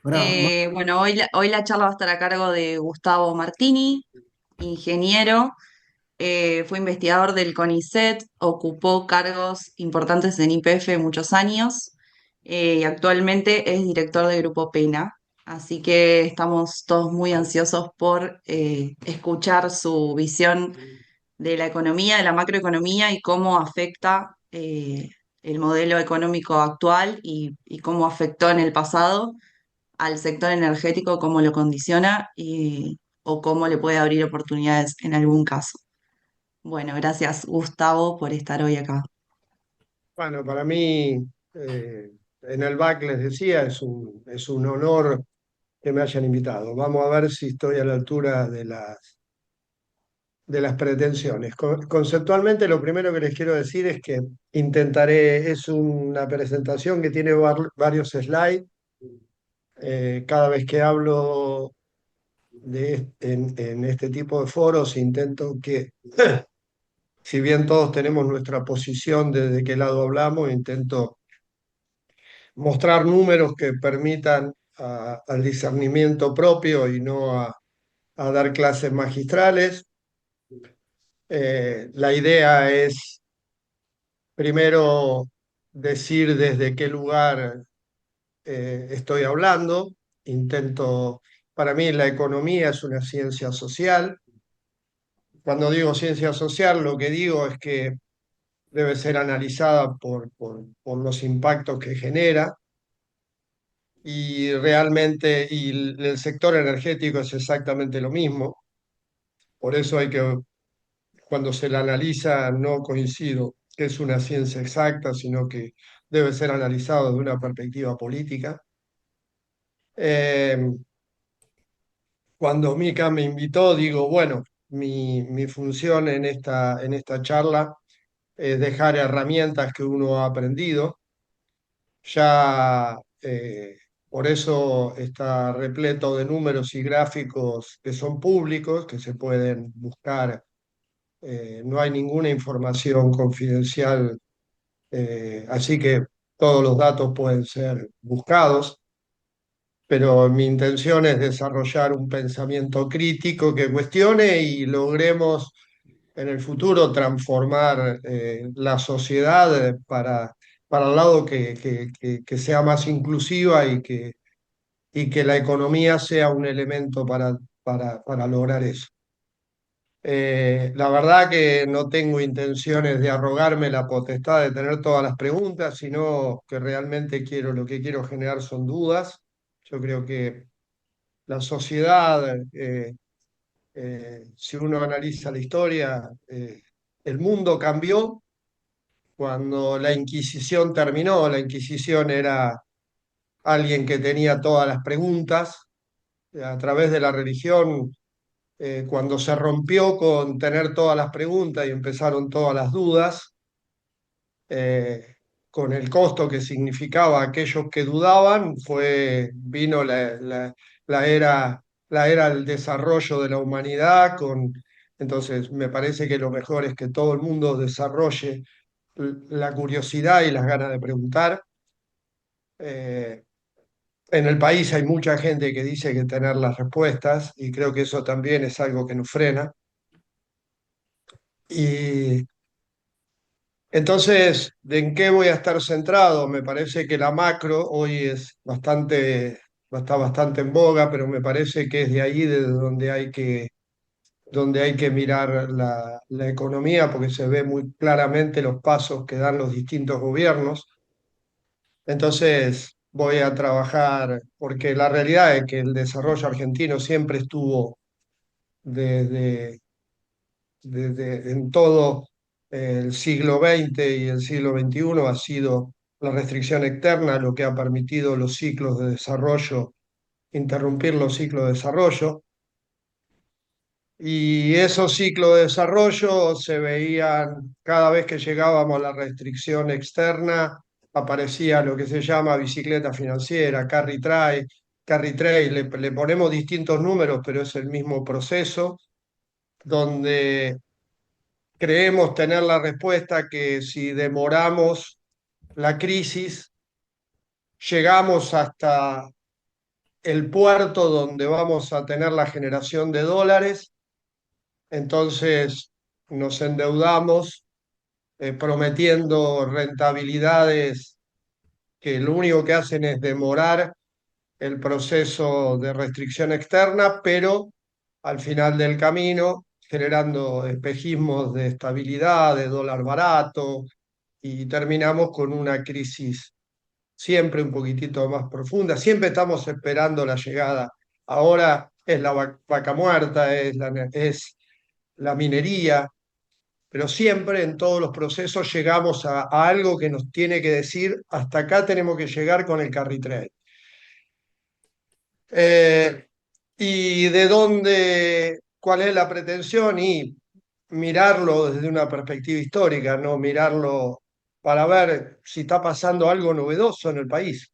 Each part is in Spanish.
Ahora, Bueno, hoy la charla va a estar a cargo de Gustavo Martini, ingeniero, fue investigador del CONICET, ocupó cargos importantes en YPF muchos años y actualmente es director del Grupo Pena. Así que estamos todos muy ansiosos por escuchar su visión de la economía, de la macroeconomía y cómo afecta el modelo económico actual y cómo afectó en el pasado al sector energético, cómo lo condiciona o cómo le puede abrir oportunidades en algún caso. Bueno, gracias Gustavo por estar hoy acá. bueno, para mí, en el back les decía, es un honor que me hayan invitado. Vamos a ver si estoy a la altura de las pretensiones. Conceptualmente, lo primero que les quiero decir es que intentaré, es una presentación que tiene varios slides. Cada vez que hablo en este tipo de foros, intento que, si bien todos tenemos nuestra posición desde qué lado hablamos, intento mostrar números que permitan al discernimiento propio y no a dar clases magistrales. La idea es primero decir desde qué lugar estoy hablando. Intento, para mí la economía es una ciencia social. Cuando digo ciencia social, lo que digo es que debe ser analizada por los impactos que genera. Y realmente, el sector energético es exactamente lo mismo. Por eso hay que, cuando se la analiza, no coincido que es una ciencia exacta, sino que debe ser analizado de una perspectiva política. Eh, Cuando Mica me invitó, digo, bueno, mi función en esta charla es dejar herramientas que uno ha aprendido. Ya por eso está repleto de números y gráficos que son públicos, que se pueden buscar. No hay ninguna información confidencial, así que todos los datos pueden ser buscados, pero mi intención es desarrollar un pensamiento crítico que cuestione y logremos en el futuro transformar la sociedad para el lado que sea más inclusiva y que la economía sea un elemento para lograr eso. La verdad que no tengo intenciones de arrogarme la potestad de tener todas las preguntas, sino que realmente quiero, lo que quiero generar son dudas. Yo creo que la sociedad, si uno analiza la historia, el mundo cambió cuando la Inquisición terminó. La Inquisición era alguien que tenía todas las preguntas. A través de la religión, cuando se rompió con tener todas las preguntas y empezaron todas las dudas, eh, con el costo que significaba aquellos que dudaban, vino la era del desarrollo de la humanidad. Entonces, me parece que lo mejor es que todo el mundo desarrolle la curiosidad y las ganas de preguntar. Eh, en el país hay mucha gente que dice que tener las respuestas y creo que eso también es algo que nos frena. Y entonces, ¿en qué voy a estar centrado? Me parece que la macro hoy está bastante en boga, pero me parece que es de ahí de donde hay que mirar la economía, porque se ve muy claramente los pasos que dan los distintos gobiernos. Entonces, voy a trabajar, porque la realidad es que el desarrollo argentino siempre estuvo desde en todo el siglo XX y el siglo XXI, ha sido la restricción externa lo que ha permitido los ciclos de desarrollo, interrumpir los ciclos de desarrollo. Y esos ciclos de desarrollo se veían cada vez que llegábamos a la restricción externa, aparecía lo que se llama bicicleta financiera, carry trade, le ponemos distintos números, pero es el mismo proceso, donde creemos tener la respuesta que si demoramos la crisis, llegamos hasta el puerto donde vamos a tener la generación de dólares, entonces nos endeudamos prometiendo rentabilidades que lo único que hacen es demorar el proceso de restricción externa, pero al final del camino generando espejismos de estabilidad, de dólar barato, y terminamos con una crisis siempre un poquitito más profunda. Siempre estamos esperando la llegada. Ahora es la vaca muerta, es la minería, pero siempre en todos los procesos llegamos a algo que nos tiene que decir, hasta acá tenemos que llegar con el carry trade. Eh, ¿Y de dónde, cuál es la pretensión? Y mirarlo desde una perspectiva histórica, no mirarlo para ver si está pasando algo novedoso en el país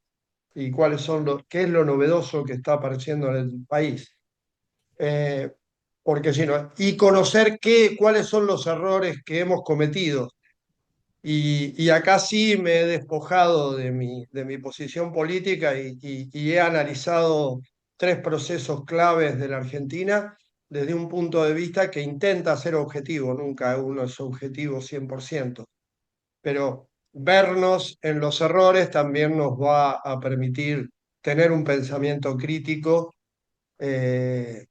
y qué es lo novedoso que está apareciendo en el país. Eh, Porque si no, y conocer cuáles son los errores que hemos cometido. Y acá sí me he despojado de mi posición política y he analizado tres procesos claves de la Argentina desde un punto de vista que intenta ser objetivo, nunca uno es objetivo 100%, pero vernos en los errores también nos va a permitir tener un pensamiento crítico, eh,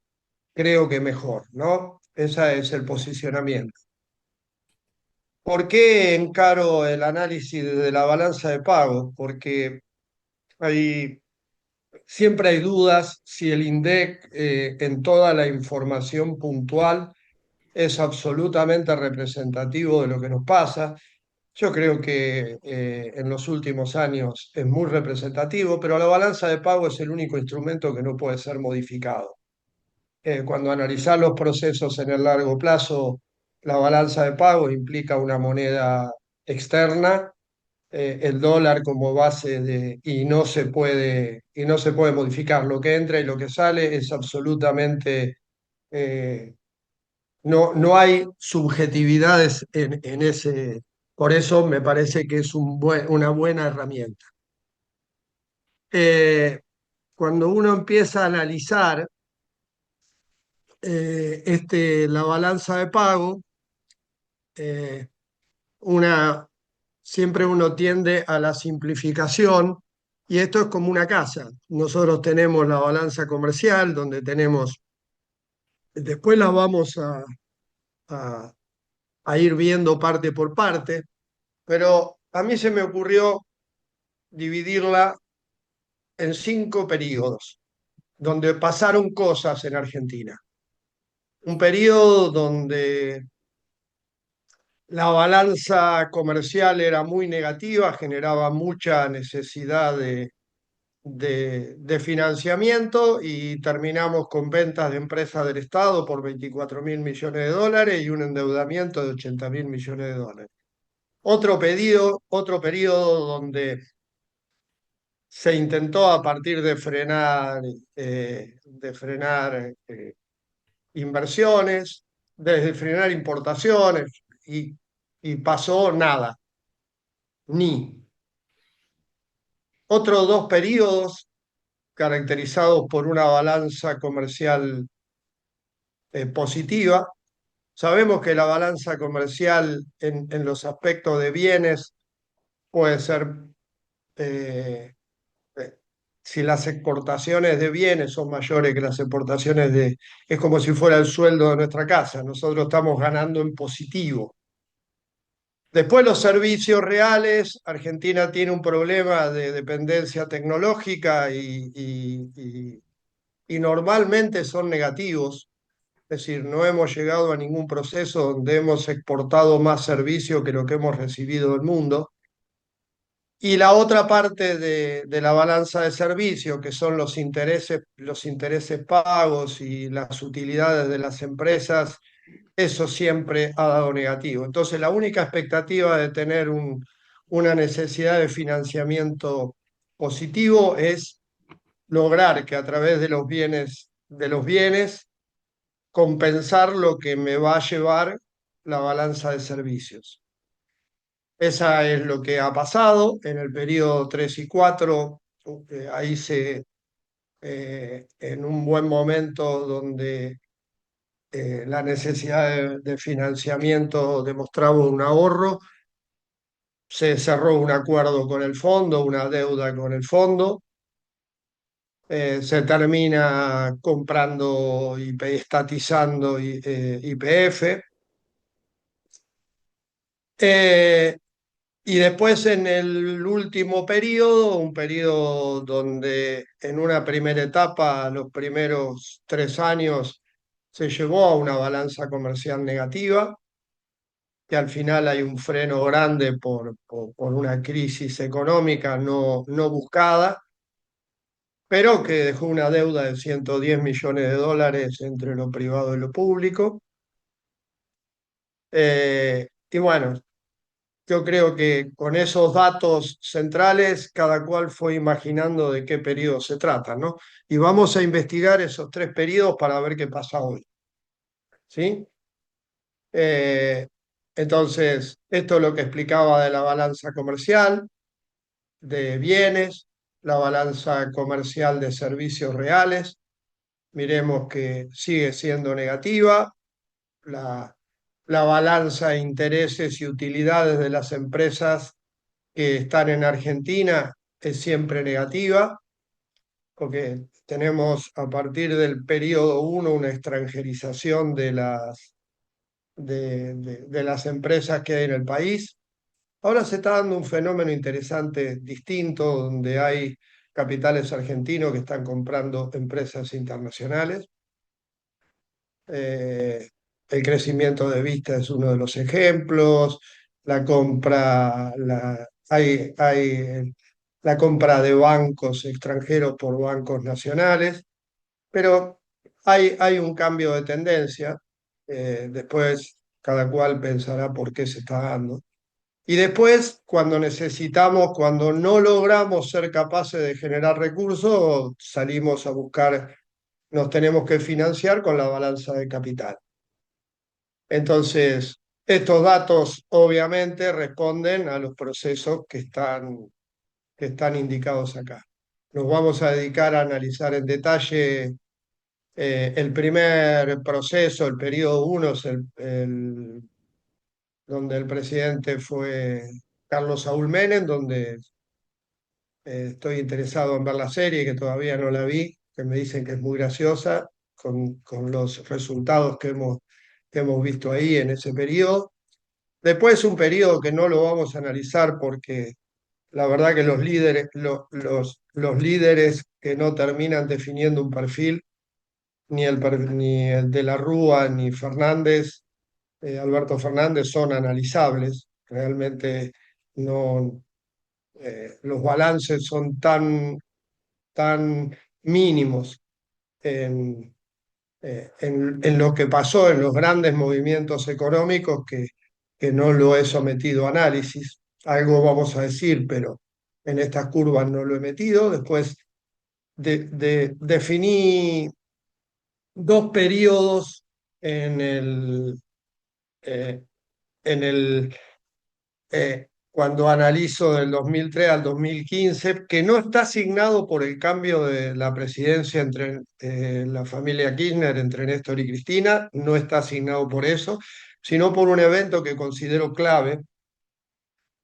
creo que mejor, ¿no? Ese es el posicionamiento. ¿Por qué encaro el análisis de la balanza de pagos? Porque hay, siempre hay dudas si el INDEC en toda la información puntual es absolutamente representativo de lo que nos pasa. Yo creo que en los últimos años es muy representativo, pero la balanza de pago es el único instrumento que no puede ser modificado. Cuando analizar los procesos en el largo plazo, la balanza de pago implica una moneda externa, el dólar como base y no se puede modificar. Lo que entra y lo que sale es absolutamente, eh, no hay subjetividades en ese, por eso me parece que es una buena herramienta. Eh, Cuando uno empieza a analizar la balanza de pago, eh, una, siempre uno tiende a la simplificación y esto es como una casa. Nosotros tenemos la balanza comercial donde tenemos, después la vamos a- a ir viendo parte por parte, pero a mí se me ocurrió dividirla en 5 periodos donde pasaron cosas en Argentina. Un periodo donde la balanza comercial era muy negativa, generaba mucha necesidad de financiamiento y terminamos con ventas de empresas del Estado por 24.000 millones de dólares y un endeudamiento de 80.000 millones de dólares. Otro periodo donde se intentó a partir de frenar inversiones, desde frenar importaciones y pasó nada, ni. Otros 2 periodos caracterizados por una balanza comercial positiva. Sabemos que la balanza comercial en los aspectos de bienes puede ser, eh, eh, si las exportaciones de bienes son mayores que las exportaciones de... Es como si fuera el sueldo de nuestra casa, nosotros estamos ganando en positivo. Después los servicios reales, Argentina tiene un problema de dependencia tecnológica y normalmente son negativos. Es decir, no hemos llegado a ningún proceso donde hemos exportado más servicio que lo que hemos recibido del mundo. Y la otra parte de la balanza de servicio, que son los intereses pagos y las utilidades de las empresas, eso siempre ha dado negativo. Entonces, la única expectativa de tener una necesidad de financiamiento positivo es lograr que a través de los bienes compensar lo que me va a llevar la balanza de servicios. Esa es lo que ha pasado en el periodo 3 y 4. Ahí en un buen momento donde la necesidad de financiamiento demostraba un ahorro, se cerró un acuerdo con el fondo, una deuda con el fondo, se termina comprando estatizando YPF. eh, y después en el último periodo, un periodo donde en una primera etapa, los primeros 3 años, se llevó a una balanza comercial negativa, que al final hay un freno grande por una crisis económica no buscada, pero que dejó una deuda de 110 millones de dólares entre lo privado y lo público. Y bueno, yo creo que con esos datos centrales, cada cual fue imaginando de qué periodo se trata, ¿no? Y vamos a investigar esos 3 periodos para ver qué pasa hoy, ¿sí? Eh, entonces, esto es lo que explicaba de la balanza comercial de bienes, la balanza comercial de servicios reales. Miremos que sigue siendo negativa. La, la balanza de intereses y utilidades de las empresas que están en Argentina es siempre negativa, porque tenemos a partir del periodo uno una extranjerización de las empresas que hay en el país. Ahora se está dando un fenómeno interesante, distinto, donde hay capitales argentinos que están comprando empresas internacionales. Eh, el crecimiento de Vista es uno de los ejemplos, la compra, hay la compra de bancos extranjeros por bancos nacionales, pero hay un cambio de tendencia. Después cada cual pensará por qué se está dando. Y después, cuando necesitamos, cuando no logramos ser capaces de generar recursos, salimos a buscar, nos tenemos que financiar con la balanza de capital. Entonces, estos datos obviamente responden a los procesos que están indicados acá. Nos vamos a dedicar a analizar en detalle el primer proceso, el periodo uno, es donde el presidente fue Carlos Saúl Menem, donde estoy interesado en ver la serie, que todavía no la vi, que me dicen que es muy graciosa, con los resultados que hemos visto ahí en ese periodo. Después un periodo que no lo vamos a analizar porque la verdad que los líderes, los líderes que no terminan definiendo un perfil, ni el de la Rúa ni Fernández, Alberto Fernández, son analizables. Realmente no, los balances son tan mínimos en, en lo que pasó en los grandes movimientos económicos que no lo he sometido a análisis. Algo vamos a decir, pero en estas curvas no lo he metido. Después definí 2 periodos en eh, el cuando analizo del 2003 al 2015, que no está asignado por el cambio de la presidencia entre la familia Kirchner, entre Néstor y Cristina, no está asignado por eso, sino por un evento que considero clave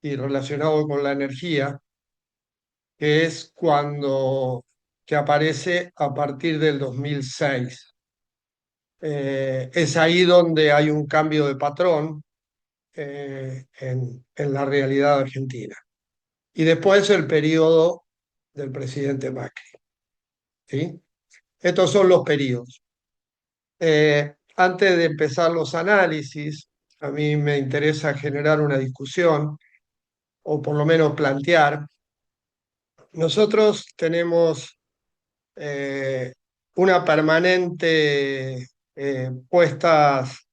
y relacionado con la energía, que es que aparece a partir del 2006. Es ahí donde hay un cambio de patrón en la realidad argentina. Y después el periodo del presidente Macri. ¿Sí? Estos son los periodos. Antes de empezar los análisis, a mí me interesa generar una discusión, o por lo menos plantear. Nosotros tenemos eh, una permanente puestas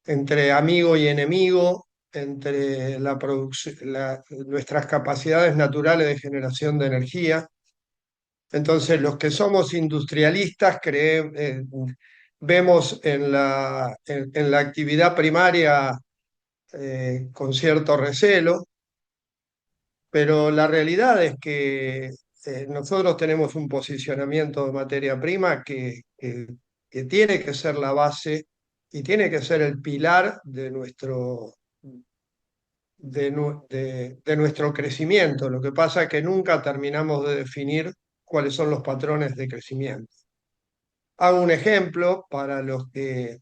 entre amigo y enemigo, entre nuestras capacidades naturales de generación de energía. Entonces, los que somos industrialistas vemos en la actividad primaria con cierto recelo, pero la realidad es que nosotros tenemos un posicionamiento de materia prima que tiene que ser la base y tiene que ser el pilar de nuestro crecimiento. Lo que pasa es que nunca terminamos de definir cuáles son los patrones de crecimiento. Hago un ejemplo para los que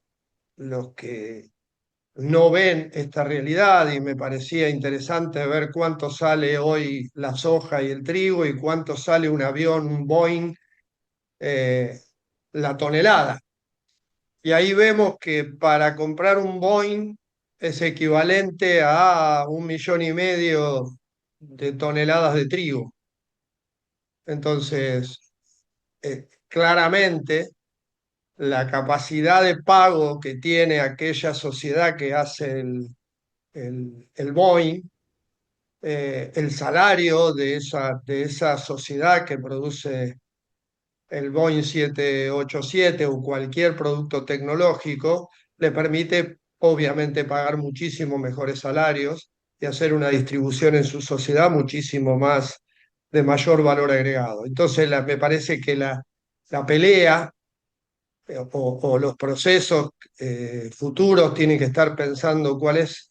no ven esta realidad y me parecía interesante ver cuánto sale hoy la soja y el trigo y cuánto sale un avión, un Boeing, eh, la tonelada. Y ahí vemos que para comprar un Boeing es equivalente a 1,5 millones de toneladas de trigo. Entonces, claramente la capacidad de pago que tiene aquella sociedad que hace el Boeing, el salario de esa sociedad que produce el Boeing 787 o cualquier producto tecnológico, le permite obviamente pagar muchísimo mejores salarios y hacer una distribución en su sociedad muchísimo más de mayor valor agregado. Entonces, me parece que la pelea o los procesos futuros tienen que estar pensando cuál es,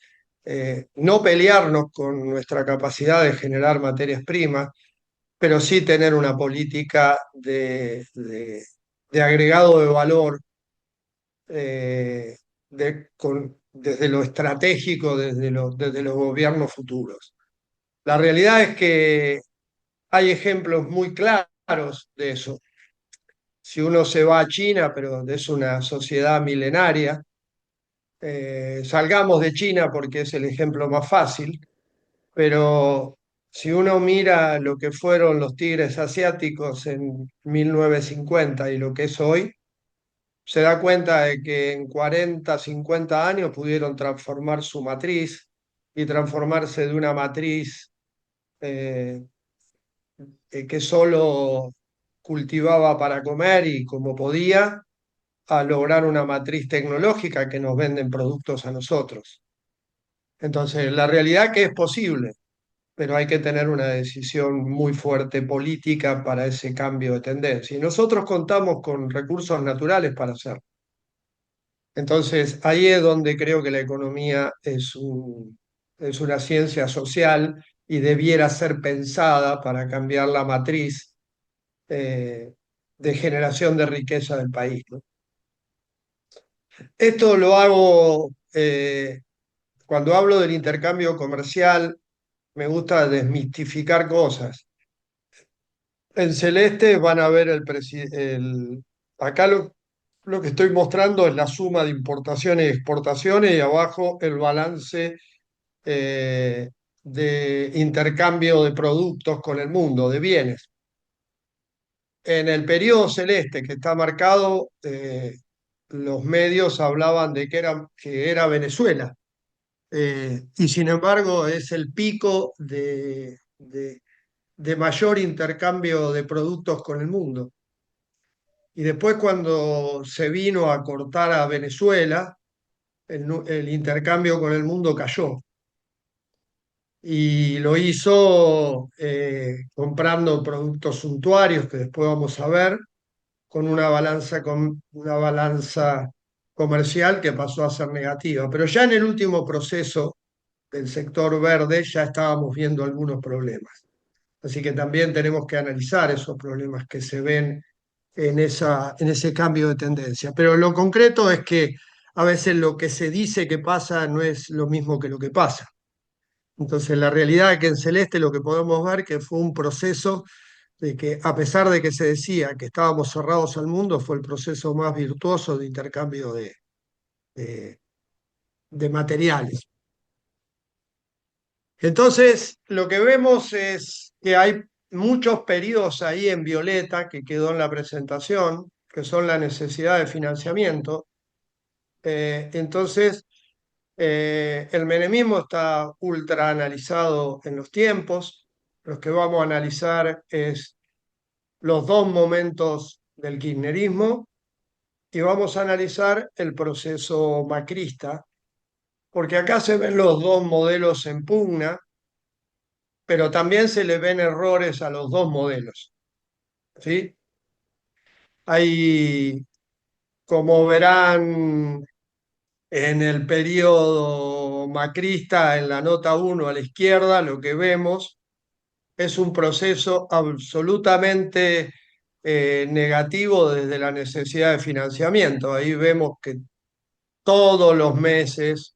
no pelearnos con nuestra capacidad de generar materias primas, pero sí tener una política de agregado de valor desde lo estratégico, desde los gobiernos futuros. La realidad es que hay ejemplos muy claros de eso. Si uno se va a China, pero es una sociedad milenaria, salgamos de China porque es el ejemplo más fácil, pero si uno mira lo que fueron los tigres asiáticos en 1950 y lo que es hoy, se da cuenta de que en 40, 50 años pudieron transformar su matriz y transformarse de una matriz eh, que solo cultivaba para comer y como podía, a lograr una matriz tecnológica que nos venden productos a nosotros. Entonces, la realidad que es posible, pero hay que tener una decisión muy fuerte política para ese cambio de tendencia. Y nosotros contamos con recursos naturales para hacerlo. Entonces, ahí es donde creo que la economía es una ciencia social y debiera ser pensada para cambiar la matriz eh, de generación de riqueza del país, ¿no? Esto lo hago cuando hablo del intercambio comercial, me gusta desmistificar cosas. En celeste van a ver acá lo que estoy mostrando es la suma de importaciones y exportaciones y abajo el balance eh, de intercambio de productos con el mundo, de bienes. En el periodo celeste que está marcado, los medios hablaban de que era Venezuela. Y sin embargo es el pico de mayor intercambio de productos con el mundo. Y después cuando se vino a cortar a Venezuela, el intercambio con el mundo cayó. Y lo hizo comprando productos suntuarios, que después vamos a ver, con una balanza comercial que pasó a ser negativa. Pero ya en el último proceso del sector verde ya estábamos viendo algunos problemas. Así que también tenemos que analizar esos problemas que se ven en ese cambio de tendencia. Pero lo concreto es que a veces lo que se dice que pasa no es lo mismo que lo que pasa. Entonces, la realidad es que en Celeste lo que podemos ver que fue un proceso de que, a pesar de que se decía que estábamos cerrados al mundo, fue el proceso más virtuoso de intercambio de, de materiales. Entonces, lo que vemos es que hay muchos periodos ahí en violeta que quedó en la presentación, que son la necesidad de financiamiento. Entonces, el menemismo está ultra analizado en los tiempos. Los que vamos a analizar es los dos momentos del kirchnerismo y vamos a analizar el proceso macrista, porque acá se ven los dos modelos en pugna pero también se le ven errores a los dos modelos, ¿sí? Hay, como verán en el periodo macrista, en la nota uno a la izquierda, lo que vemos es un proceso absolutamente negativo desde la necesidad de financiamiento. Ahí vemos que todos los meses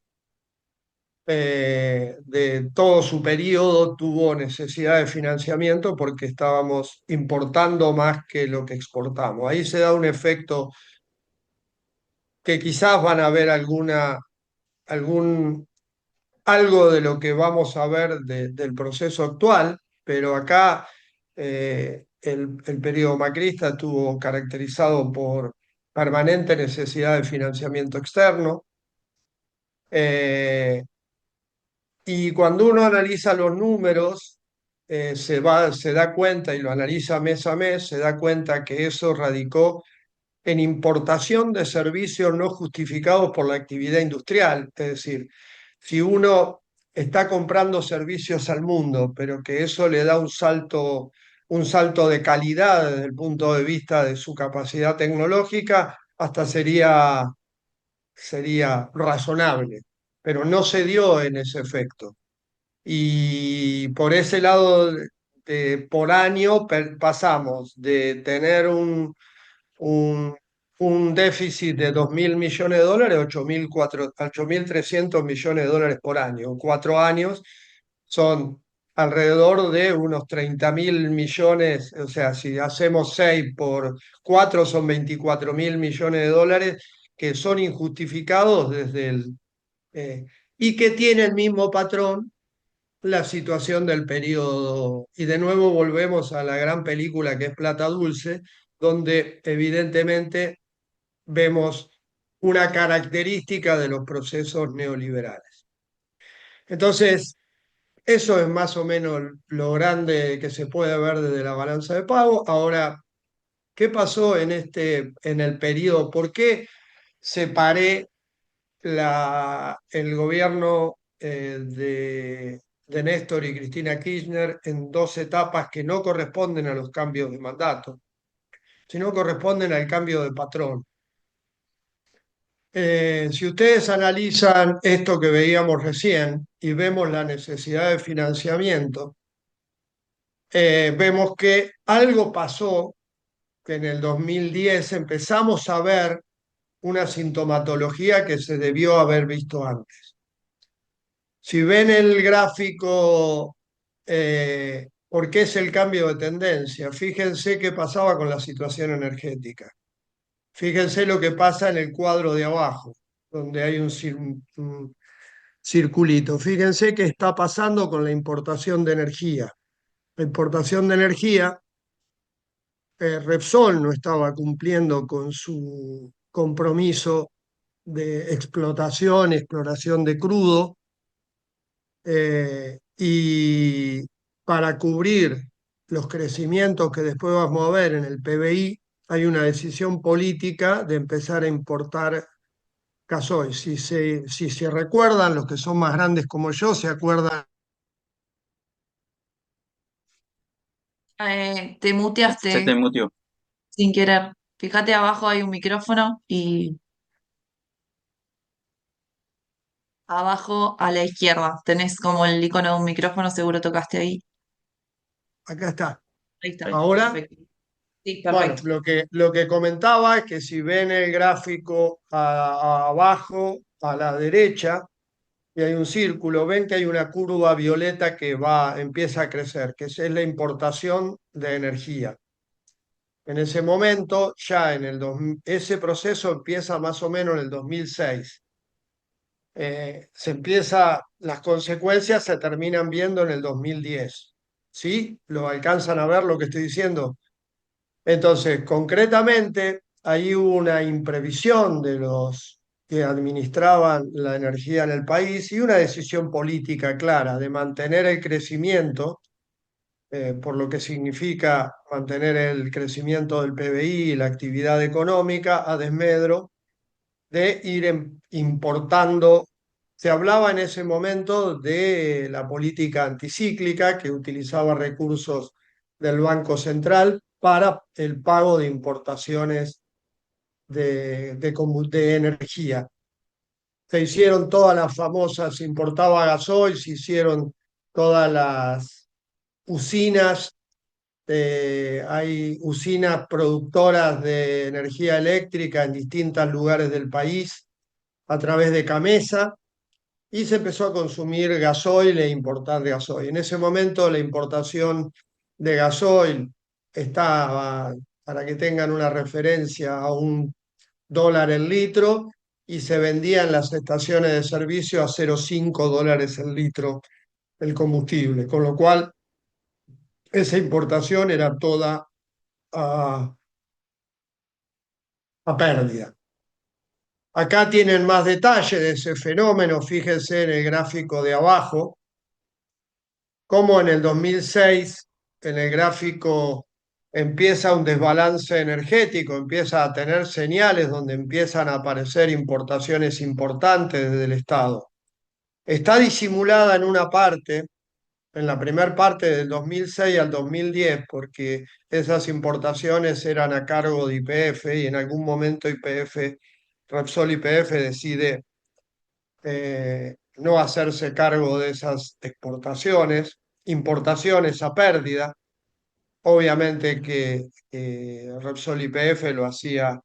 de todo su periodo tuvo necesidad de financiamiento porque estábamos importando más que lo que exportamos. Ahí se da un efecto que quizás van a ver algún, algo de lo que vamos a ver del proceso actual, pero acá el periodo macrista estuvo caracterizado por permanente necesidad de financiamiento externo. eh, Y cuando uno analiza los números, se da cuenta y lo analiza mes a mes, se da cuenta que eso radicó en importación de servicios no justificados por la actividad industrial. Es decir, si uno está comprando servicios al mundo, pero que eso le da un salto de calidad desde el punto de vista de su capacidad tecnológica, hasta sería razonable, pero no se dio en ese efecto. Y por ese lado, por año pasamos de tener un, un déficit de 2.000 millones de dólares a 8.300 millones de dólares por año. En 4 años son alrededor de unos 30.000 millones, o sea, si hacemos 6 por 4 son 24.000 millones de dólares que son injustificados eh, y que tiene el mismo patrón la situación del periodo. Y de nuevo volvemos a la gran película que es Plata Dulce, donde evidentemente vemos una característica de los procesos neoliberales. Entonces, eso es más o menos lo grande que se puede ver desde la balanza de pago. Ahora, ¿qué pasó en el periodo? ¿Por qué separé el gobierno de Néstor y Cristina Kirchner en dos etapas que no corresponden a los cambios de mandato, sino corresponden al cambio de patrón? Si ustedes analizan esto que veíamos recién y vemos la necesidad de financiamiento, vemos que algo pasó, que en el 2010 empezamos a ver una sintomatología que se debió haber visto antes. Si ven el gráfico, ¿por qué es el cambio de tendencia? Fíjense qué pasaba con la situación energética. Fíjense lo que pasa en el cuadro de abajo, donde hay un circulito. Fíjense qué está pasando con la importación de energía. La importación de energía, Repsol no estaba cumpliendo con su compromiso de exploración de crudo, y para cubrir los crecimientos que después vamos a ver en el PBI, hay una decisión política de empezar a importar gasoil. Si se recuerdan, los que son más grandes como yo, se acuerdan. Te Se te muteaste mutió. sin querer. Fíjate abajo hay un micrófono y abajo a la izquierda tenés como el icono de un micrófono, seguro tocaste ahí. Acá está. Ahí está, Ahora, perfecto. Sí, bueno, perfecto. lo que comentaba es que si ven el gráfico abajo, a la derecha, y hay un círculo, ven que hay una curva violeta que empieza a crecer, que es la importación de energía. En ese momento, ya ese proceso empieza más o menos en el 2006. Las consecuencias se terminan viendo en el 2010. ¿Sí? ¿Lo alcanzan a ver lo que estoy diciendo? Entonces, concretamente, ahí hubo una imprevisión de los que administraban la energía en el país y una decisión política clara de mantener el crecimiento, por lo que significa mantener el crecimiento del PBI y la actividad económica a desmedro de ir importando Se hablaba en ese momento de la política anticíclica que utilizaba recursos del Banco Central para el pago de importaciones de energía. Se hicieron todas las famosas, se importaba gasoil, se hicieron todas las usinas, hay usinas productoras de energía eléctrica en distintos lugares del país a través de Camesa y se empezó a consumir gasoil e importar gasoil. En ese momento la importación de gasoil estaba, para que tengan una referencia, a $1 el litro y se vendía en las estaciones de servicio a 0,5 dólares el litro el combustible, con lo cual esa importación era toda a pérdida. Acá tienen más detalle de ese fenómeno, fíjense en el gráfico de abajo, cómo en el 2006 en el gráfico empieza un desbalance energético, empieza a tener señales donde empiezan a aparecer importaciones importantes del Estado. Está disimulada en una parte, en la primera parte del 2006 al 2010, porque esas importaciones eran a cargo de YPF y en algún momento YPF, Repsol YPF decide no hacerse cargo de esas exportaciones, importaciones a pérdida. Obviamente que Repsol YPF lo hacía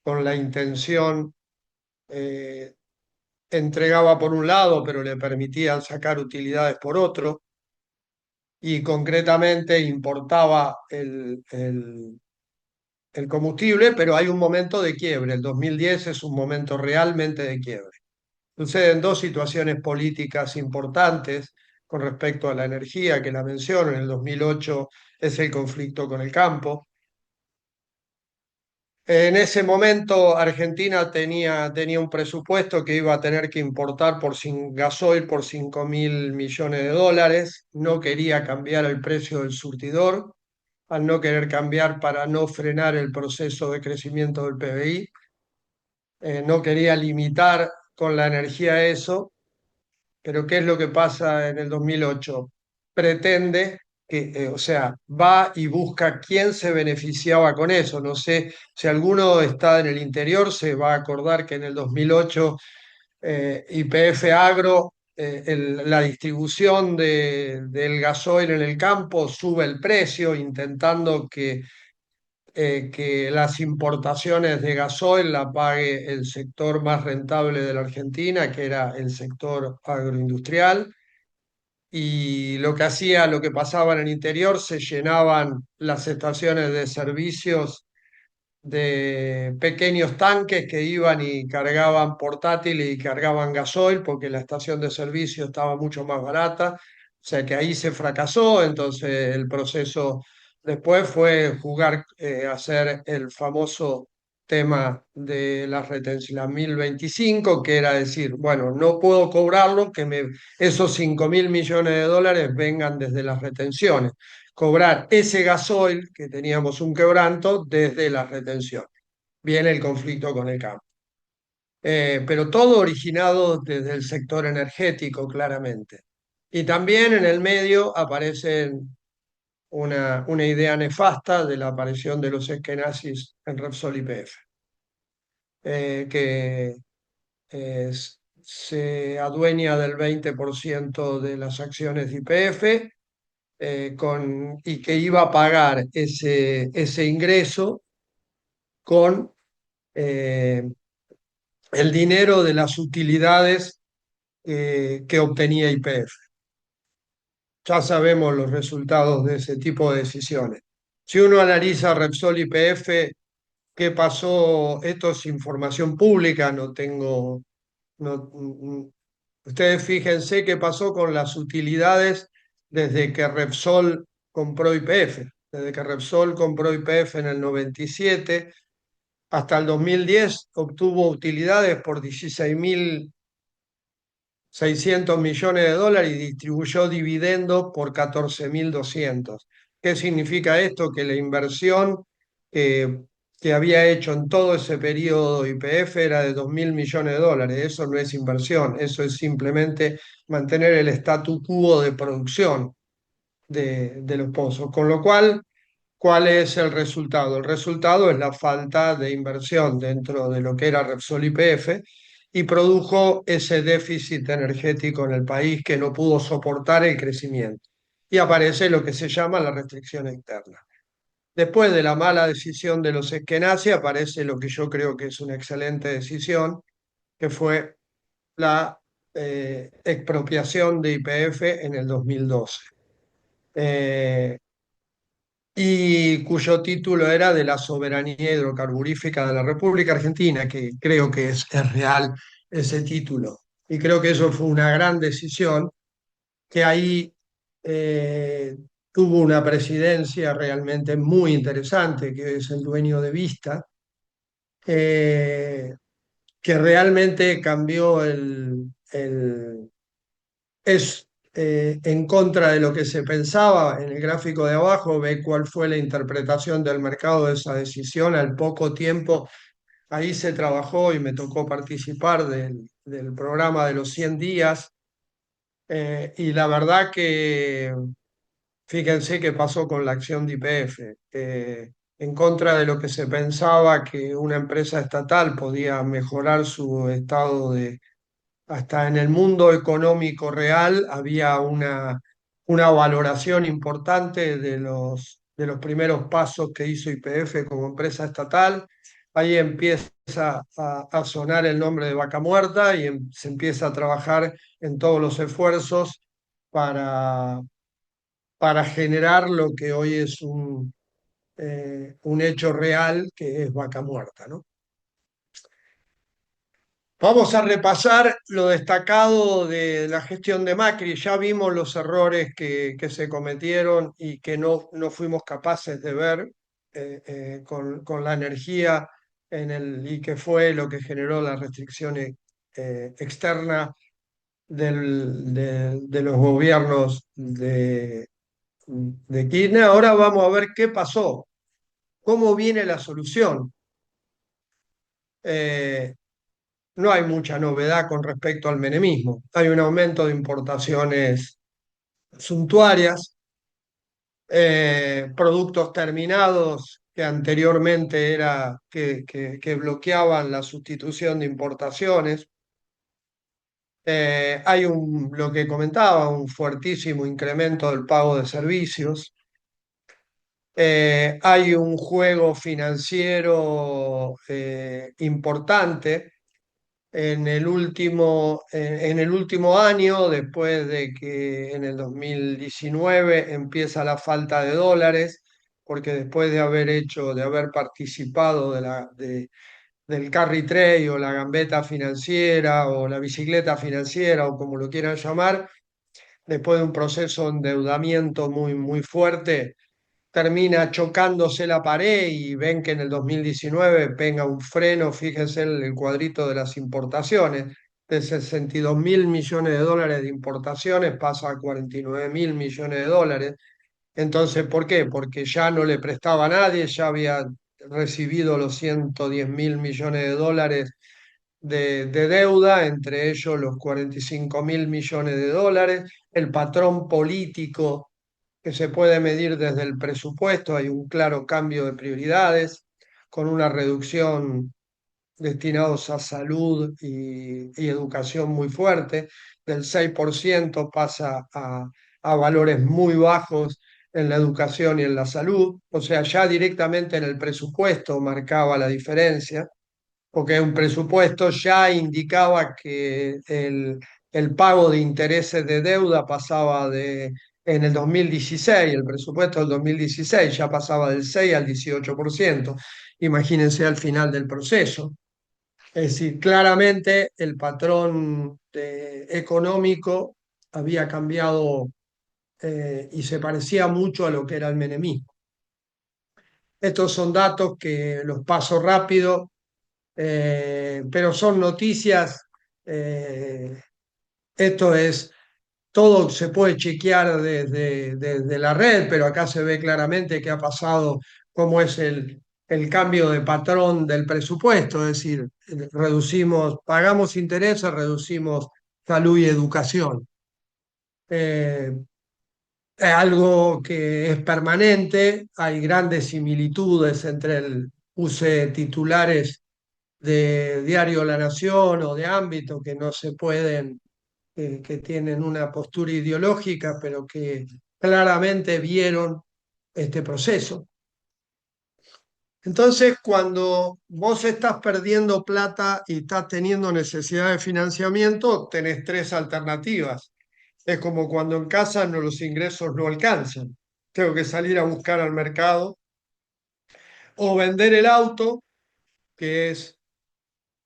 con la intención, eh, entregaba por un lado, pero le permitían sacar utilidades por otro, y concretamente importaba el combustible, pero hay un momento de quiebre. El 2010 es un momento realmente de quiebre. Suceden dos situaciones políticas importantes con respecto a la energía que la menciono. En el 2008 es el conflicto con el campo. En ese momento Argentina tenía un presupuesto que iba a tener que importar gasoil por 5.000 millones de dólares. No quería cambiar el precio del surtidor, al no querer cambiar para no frenar el proceso de crecimiento del PBI. No quería limitar con la energía eso. Pero ¿qué es lo que pasa en el 2008? Pretende que, o sea, va y busca quién se beneficiaba con eso. No sé si alguno está en el interior, se va a acordar que en el 2008 YPF Agro, la distribución del gasoil en el campo sube el precio, intentando que las importaciones de gasoil la pague el sector más rentable de la Argentina, que era el sector agroindustrial. Y lo que hacía, lo que pasaba en el interior, se llenaban las estaciones de servicios de pequeños tanques que iban y cargaban portátiles y cargaban gasoil porque la estación de servicio estaba mucho más barata. O sea que ahí se fracasó, entonces el proceso después fue hacer el famoso tema de las retenciones, la 1025, que era decir, bueno, no puedo cobrarlo, esos 5.000 millones de dólares vengan desde las retenciones, cobrar ese gasoil que teníamos un quebranto desde la retención. Viene el conflicto con el campo. Pero todo originado desde el sector energético, claramente. Y también en el medio aparece una idea nefasta de la aparición de los esquenazis en Repsol YPF, que se adueña del 20% de las acciones de YPF, y que iba a pagar ese ingreso con eh, el dinero de las utilidades que obtenía YPF. Ya sabemos los resultados de ese tipo de decisiones. Si uno analiza Repsol YPF, ¿qué pasó? Esto es información pública, no tengo... ustedes fíjense qué pasó con las utilidades desde que Repsol compró YPF. Desde que Repsol compró YPF en el 97 hasta el 2010 obtuvo utilidades por 16.600 millones de dólares y distribuyó dividendos por 14.200. ¿Qué significa esto? Que la inversión que que había hecho en todo ese periodo YPF era de 2.000 millones de dólares. Eso no es inversión, eso es simplemente mantener el statu quo de producción de los pozos. Con lo cual, ¿cuál es el resultado? El resultado es la falta de inversión dentro de lo que era Repsol YPF y produjo ese déficit energético en el país que no pudo soportar el crecimiento. Y aparece lo que se llama la restricción externa. Después de la mala decisión de los Eskenazi, aparece lo que yo creo que es una excelente decisión, que fue la expropiación de YPF en el 2012, eh, y cuyo título era de la soberanía hidrocarburífica de la República Argentina, que creo que es real ese título. Y creo que eso fue una gran decisión, que ahí eh, tuvo una presidencia realmente muy interesante, que es el dueño de Vista, eh, que realmente cambió es en contra de lo que se pensaba. En el gráfico de abajo ve cuál fue la interpretación del mercado de esa decisión. Al poco tiempo, ahí se trabajó y me tocó participar del programa de los 100 días. Y la verdad que fíjense qué pasó con la acción de YPF. En contra de lo que se pensaba que una empresa estatal podía mejorar su estado de, hasta en el mundo económico real había una valoración importante de los primeros pasos que hizo YPF como empresa estatal. Ahí empieza a sonar el nombre de Vaca Muerta y se empieza a trabajar en todos los esfuerzos para, para generar lo que hoy es un hecho real, que es Vaca Muerta, ¿no? Vamos a repasar lo destacado de la gestión de Macri. Ya vimos los errores que se cometieron y que no fuimos capaces de ver con la energía y que fue lo que generó la restricción externa de los gobiernos de Kirchner. Ahora vamos a ver qué pasó, cómo viene la solución. Eh, No hay mucha novedad con respecto al menemismo. Hay un aumento de importaciones suntuarias, productos terminados que anteriormente que bloqueaban la sustitución de importaciones. Hay lo que comentaba, un fuertísimo incremento del pago de servicios. Hay un juego financiero importante en el último año, después de que en el 2019 empieza la falta de dólares, porque después de haber participado del carry trade o la gambeta financiera o la bicicleta financiera o como lo quieran llamar, después de un proceso de endeudamiento muy fuerte, termina chocándose la pared y ven que en el 2019 pega un freno. Fíjense en el cuadrito de las importaciones, de 62.000 millones de dólares de importaciones pasa a 49.000 millones de dólares. Entonces, ¿por qué? Porque ya no le prestaba a nadie, ya había recibido los 110.000 millones de dólares de deuda, entre ellos los 45.000 millones de dólares. El patrón político que se puede medir desde el presupuesto, hay un claro cambio de prioridades, con una reducción destinados a salud y educación muy fuerte. Del 6% pasa a valores muy bajos en la educación y en la salud. O sea, ya directamente en el presupuesto marcaba la diferencia, porque un presupuesto ya indicaba que el pago de intereses de deuda pasaba en el 2016, el presupuesto del 2016 ya pasaba del 6 al 18%. Imagínense al final del proceso. Es decir, claramente el patrón económico había cambiado, y se parecía mucho a lo que era el menemismo. Estos son datos que los paso rápido, pero son noticias. eh, Esto es, todo se puede chequear desde la red, pero acá se ve claramente qué ha pasado, cómo es el cambio de patrón del presupuesto, es decir, reducimos, pagamos intereses, reducimos salud y educación. Eh, es algo que es permanente, hay grandes similitudes entre el uso de titulares de Diario La Nación o de ámbito que no se pueden, que tienen una postura ideológica, pero que claramente vieron este proceso. Entonces, cuando vos estás perdiendo plata y estás teniendo necesidad de financiamiento, tenés tres alternativas. Es como cuando en casa no, los ingresos no alcanzan. Tengo que salir a buscar al mercado o vender el auto, que es,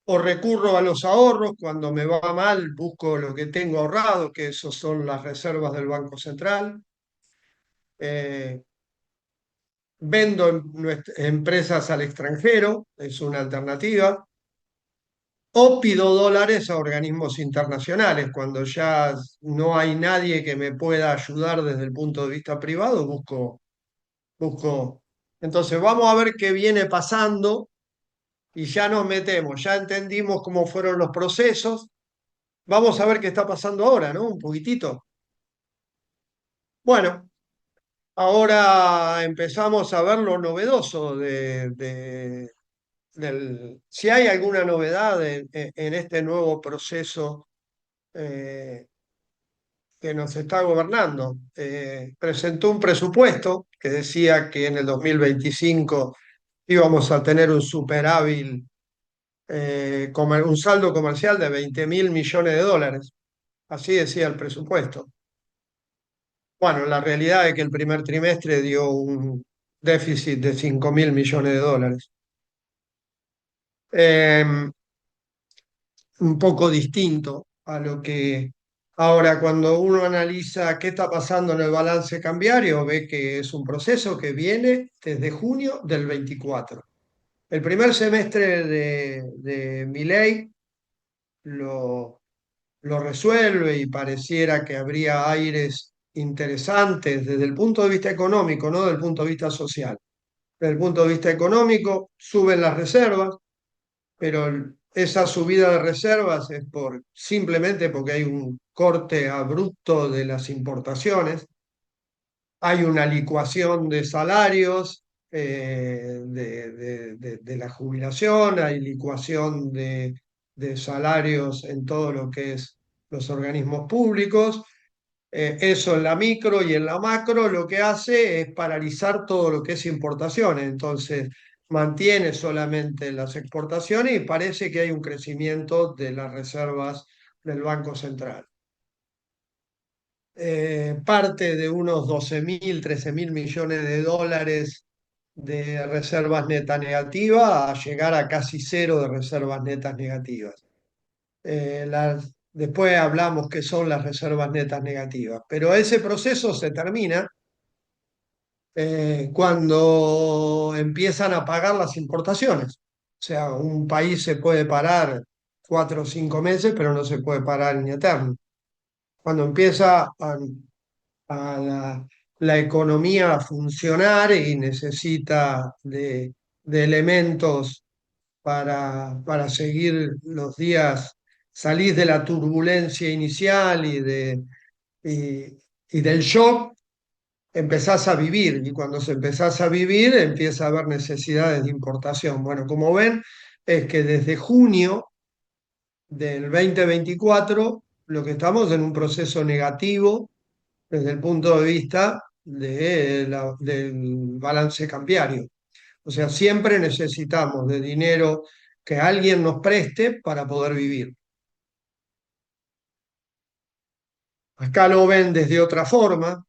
o recurro a los ahorros, cuando me va mal busco lo que tengo ahorrado, que esos son las reservas del Banco Central. Eh, Vendo empresas al extranjero, es una alternativa. O pido dólares a organismos internacionales. Cuando ya no hay nadie que me pueda ayudar desde el punto de vista privado, busco. Entonces vamos a ver qué viene pasando y ya nos metemos, ya entendimos cómo fueron los procesos. Vamos a ver qué está pasando ahora, ¿no? Un poquitito. Bueno, ahora empezamos a ver lo novedoso si hay alguna novedad en este nuevo proceso eh, que nos está gobernando. Presentó un presupuesto que decía que en el 2025 íbamos a tener un superávit, un saldo comercial de 20.000 millones de dólares. Así decía el presupuesto. Bueno, la realidad es que el primer trimestre dio un déficit de 5.000 millones de dólares. Eh, un poco distinto a lo que ahora cuando uno analiza qué está pasando en el balance cambiario, ve que es un proceso que viene desde junio del 24. El primer semestre de Milei lo, lo resuelve y pareciera que habría aires interesantes desde el punto de vista económico, no desde el punto de vista social. Desde el punto de vista económico, suben las reservas, pero esa subida de reservas es simplemente porque hay un corte abrupto de las importaciones, hay una licuación de salarios de la jubilación, hay licuación de salarios en todo lo que es los organismos públicos. Eso en la micro y en la macro lo que hace es paralizar todo lo que es importaciones. Entonces, mantiene solamente las exportaciones y parece que hay un crecimiento de las reservas del Banco Central. Parte de unos 12.000, 13.000 millones de dólares de reservas netas negativas a llegar a casi cero de reservas netas negativas. Después hablamos qué son las reservas netas negativas, pero ese proceso se termina cuando empiezan a pagar las importaciones. O sea, un país se puede parar 4 o 5 meses, pero no se puede parar en eterno. Cuando empieza a la economía a funcionar y necesita de elementos para seguir los días, salir de la turbulencia inicial y, y del shock, empezás a vivir. Y cuando se empezás a vivir, empieza a haber necesidades de importación. Bueno, como ven, es que desde junio del 2024 lo que estamos en un proceso negativo desde el punto de vista del balance cambiario. O sea, siempre necesitamos de dinero que alguien nos preste para poder vivir. Acá lo ven desde otra forma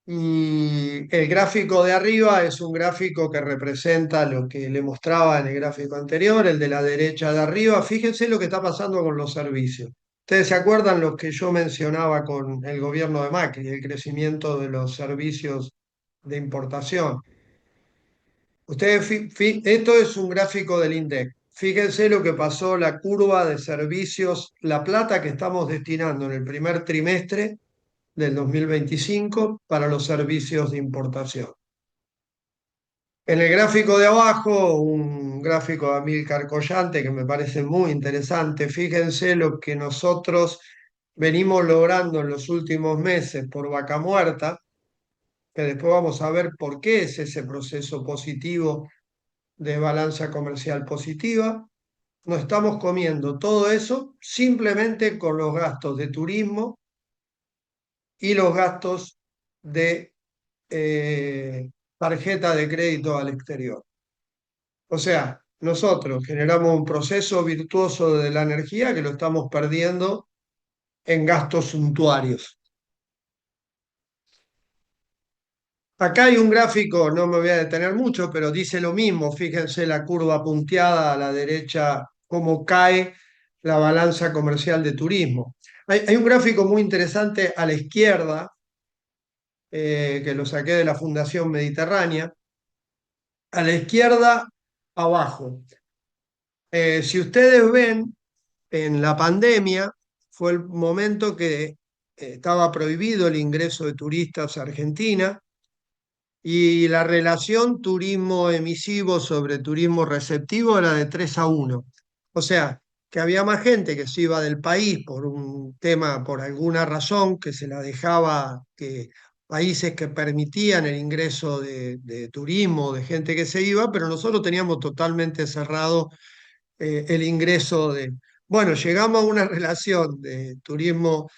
y el gráfico de arriba es un gráfico que representa lo que le mostraba en el gráfico anterior, el de la derecha de arriba. Fíjense lo que está pasando con los servicios. Ustedes se acuerdan lo que yo mencionaba con el gobierno de Macri, el crecimiento de los servicios de importación. Ustedes, esto es un gráfico del INDEC. Fíjense lo que pasó, la curva de servicios, la plata que estamos destinando en el primer trimestre del 2025 para los servicios de importación. En el gráfico de abajo, un gráfico de Amílcar Collante que me parece muy interesante. Fíjense lo que nosotros venimos logrando en los últimos meses por Vaca Muerta, que después vamos a ver por qué es ese proceso positivo de balanza comercial positiva. Nos estamos comiendo todo eso simplemente con los gastos de turismo y los gastos de tarjeta de crédito al exterior. O sea, nosotros generamos un proceso virtuoso de la energía que lo estamos perdiendo en gastos suntuarios. Acá hay un gráfico, no me voy a detener mucho, pero dice lo mismo. Fíjense la curva punteada a la derecha, cómo cae la balanza comercial de turismo. Hay un gráfico muy interesante a la izquierda, que lo saqué de la Fundación Mediterránea. A la izquierda, abajo. Si ustedes ven, en la pandemia fue el momento que estaba prohibido el ingreso de turistas a Argentina y la relación turismo emisivo sobre turismo receptivo era de 3-1. O sea, que había más gente que se iba del país por un tema, por alguna razón, que se la dejaba, que países que permitían el ingreso de turismo, de gente que se iba, pero nosotros teníamos totalmente cerrado el ingreso de... Bueno, llegamos a una relación de turismo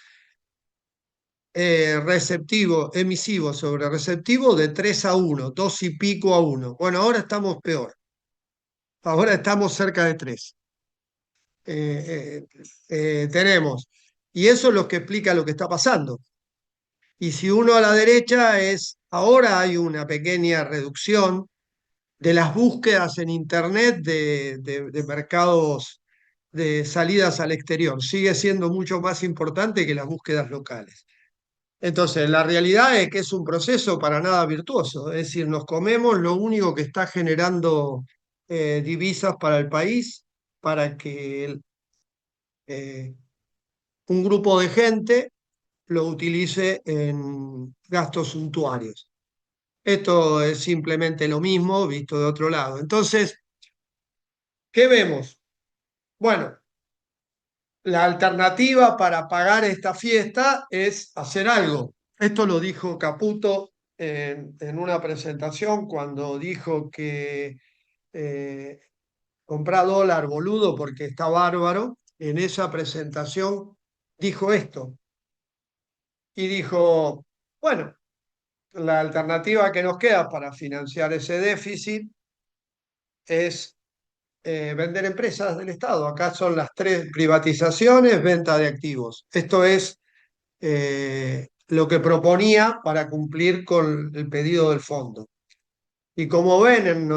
receptivo, emisivo sobre receptivo de 3-1, 2 y pico a 1. Bueno, ahora estamos peor, ahora estamos cerca de 3. Tenemos, y eso es lo que explica lo que está pasando. Y si uno a la derecha es, ahora hay una pequeña reducción de las búsquedas en Internet de mercados de salidas al exterior. Sigue siendo mucho más importante que las búsquedas locales. Entonces, la realidad es que es un proceso para nada virtuoso. Es decir, nos comemos lo único que está generando divisas para el país, para que eh, un grupo de gente lo utilice en gastos suntuarios. Esto es simplemente lo mismo visto de otro lado. Entonces, ¿qué vemos? Bueno, la alternativa para pagar esta fiesta es hacer algo. Esto lo dijo Caputo en una presentación cuando dijo que eh, comprá dólar, boludo, porque está bárbaro. En esa presentación dijo esto y dijo, bueno, la alternativa que nos queda para financiar ese déficit es vender empresas del Estado. Acá son las tres privatizaciones, venta de activos. Esto es lo que proponía para cumplir con el pedido del fondo. Y como ven,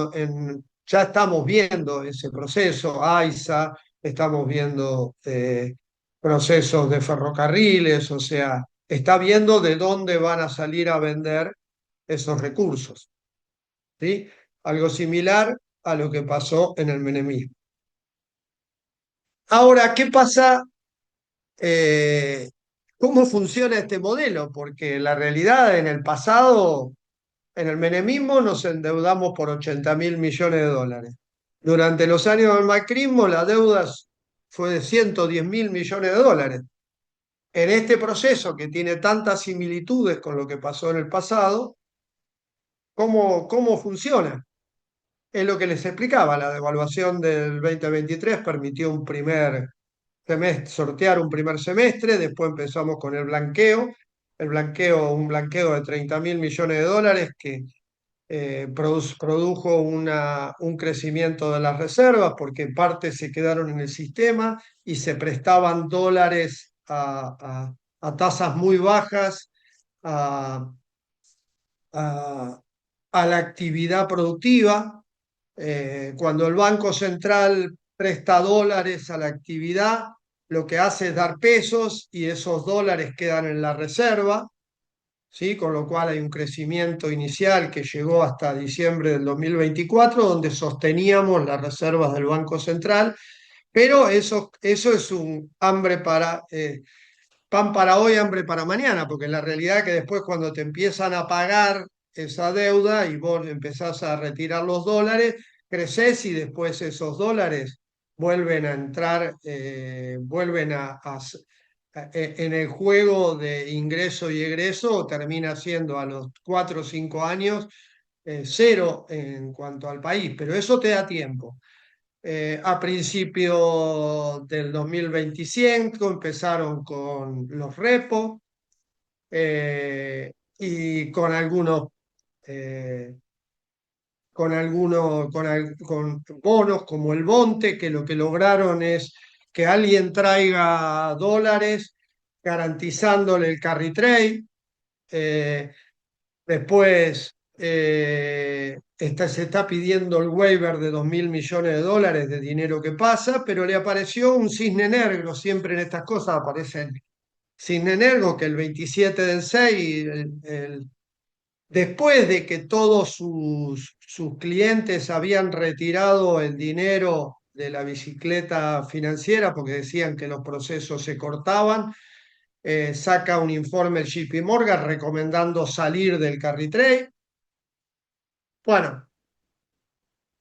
ya estamos viendo ese proceso, AISA, estamos viendo procesos de ferrocarriles, o sea, está viendo de dónde van a salir a vender esos recursos, ¿sí? Algo similar a lo que pasó en el menemismo. Ahora, ¿qué pasa? eh, ¿Cómo funciona este modelo? Porque la realidad en el pasado, en el menemismo, nos endeudamos por 80.000 millones de dólares. Durante los años del macrismo, la deuda fue de 110.000 millones de dólares. En este proceso que tiene tantas similitudes con lo que pasó en el pasado, ¿cómo funciona? Es lo que les explicaba, la devaluación del 2023 permitió un primer semestre, sortear un primer semestre, después empezamos con un blanqueo de 30.000 millones de dólares que produjo un crecimiento de las reservas porque en parte se quedaron en el sistema y se prestaban dólares a tasas muy bajas a, a- a la actividad productiva. Cuando el Banco Central presta dólares a la actividad, lo que hace es dar pesos y esos dólares quedan en la reserva, ¿sí? Con lo cual hay un crecimiento inicial que llegó hasta diciembre del 2024, donde sosteníamos las reservas del Banco Central, pero eso es un hambre pan para hoy, hambre para mañana, porque la realidad es que después cuando te empiezan a pagar esa deuda y vos empezás a retirar los dólares, creces y después esos dólares vuelven a entrar, vuelven en el juego de ingreso y egreso, termina siendo a los 4 o 5 años cero en cuanto al país, pero eso te da tiempo. A principios del 2025 empezaron con los repos y eh, con bonos como el Bonte, que lo que lograron es que alguien traiga dólares garantizándole el carry trade. eh, Después se está pidiendo el waiver de 2.000 millones de dólares de dinero que pasa, pero le apareció un cisne negro. Siempre en estas cosas aparece el cisne negro, que el 27 del 6, después de que todos sus clientes habían retirado el dinero de la bicicleta financiera porque decían que los procesos se cortaban, saca un informe el JP Morgan recomendando salir del carry trade. Bueno,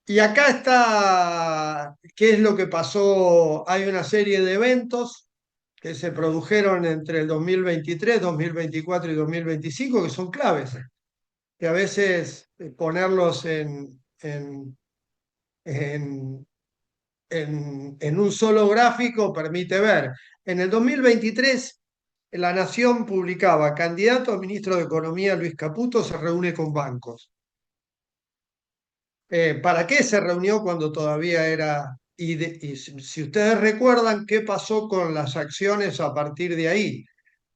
y acá está, ¿qué es lo que pasó? Hay una serie de eventos que se produjeron entre el 2023, 2024 y 2025 que son claves, que a veces ponerlos en, en un solo gráfico permite ver. En el 2023, La Nación publicaba, candidato a ministro de Economía Luis Caputo se reúne con bancos. ¿Para qué se reunió cuando todavía era... Y si ustedes recuerdan qué pasó con las acciones a partir de ahí,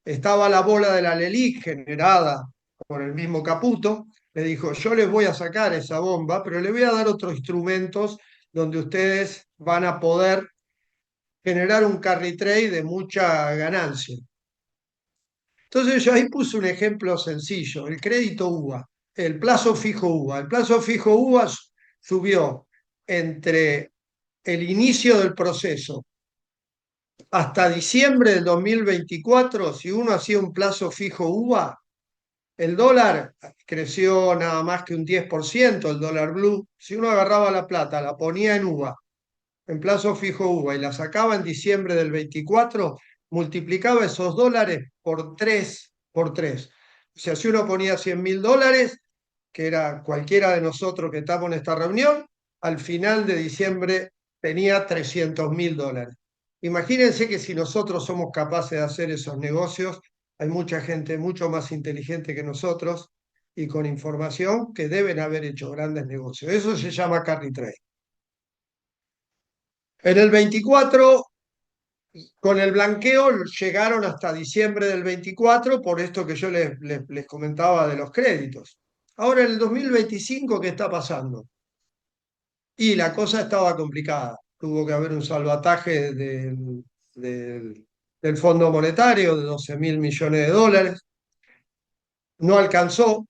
estaba la bola de la LELIC generada por el mismo Caputo, le dijo, yo les voy a sacar esa bomba, pero le voy a dar otros instrumentos donde ustedes van a poder generar un carry trade de mucha ganancia. Entonces yo ahí puse un ejemplo sencillo, el crédito UVA, el plazo fijo UVA. El plazo fijo UVA subió entre el inicio del proceso hasta diciembre del 2024. Si uno hacía un plazo fijo UVA, el dólar creció nada más que un 10%, el dólar blue. Si uno agarraba la plata, la ponía en UVA, en plazo fijo UVA, y la sacaba en diciembre del 24, multiplicaba esos dólares por 3 por 3. O sea, si uno ponía 100.000 dólares, que era cualquiera de nosotros que estamos en esta reunión, al final de diciembre tenía 300.000 dólares. Imagínense que si nosotros somos capaces de hacer esos negocios, hay mucha gente mucho más inteligente que nosotros y con información que deben haber hecho grandes negocios. Eso se llama carry trade. En el 24, con el blanqueo, llegaron hasta diciembre del 24 por esto que yo les comentaba de los créditos. Ahora, en el 2025, ¿qué está pasando? Y la cosa estaba complicada. Tuvo que haber un salvataje del, del Fondo Monetario de 12.000 millones de dólares. No alcanzó,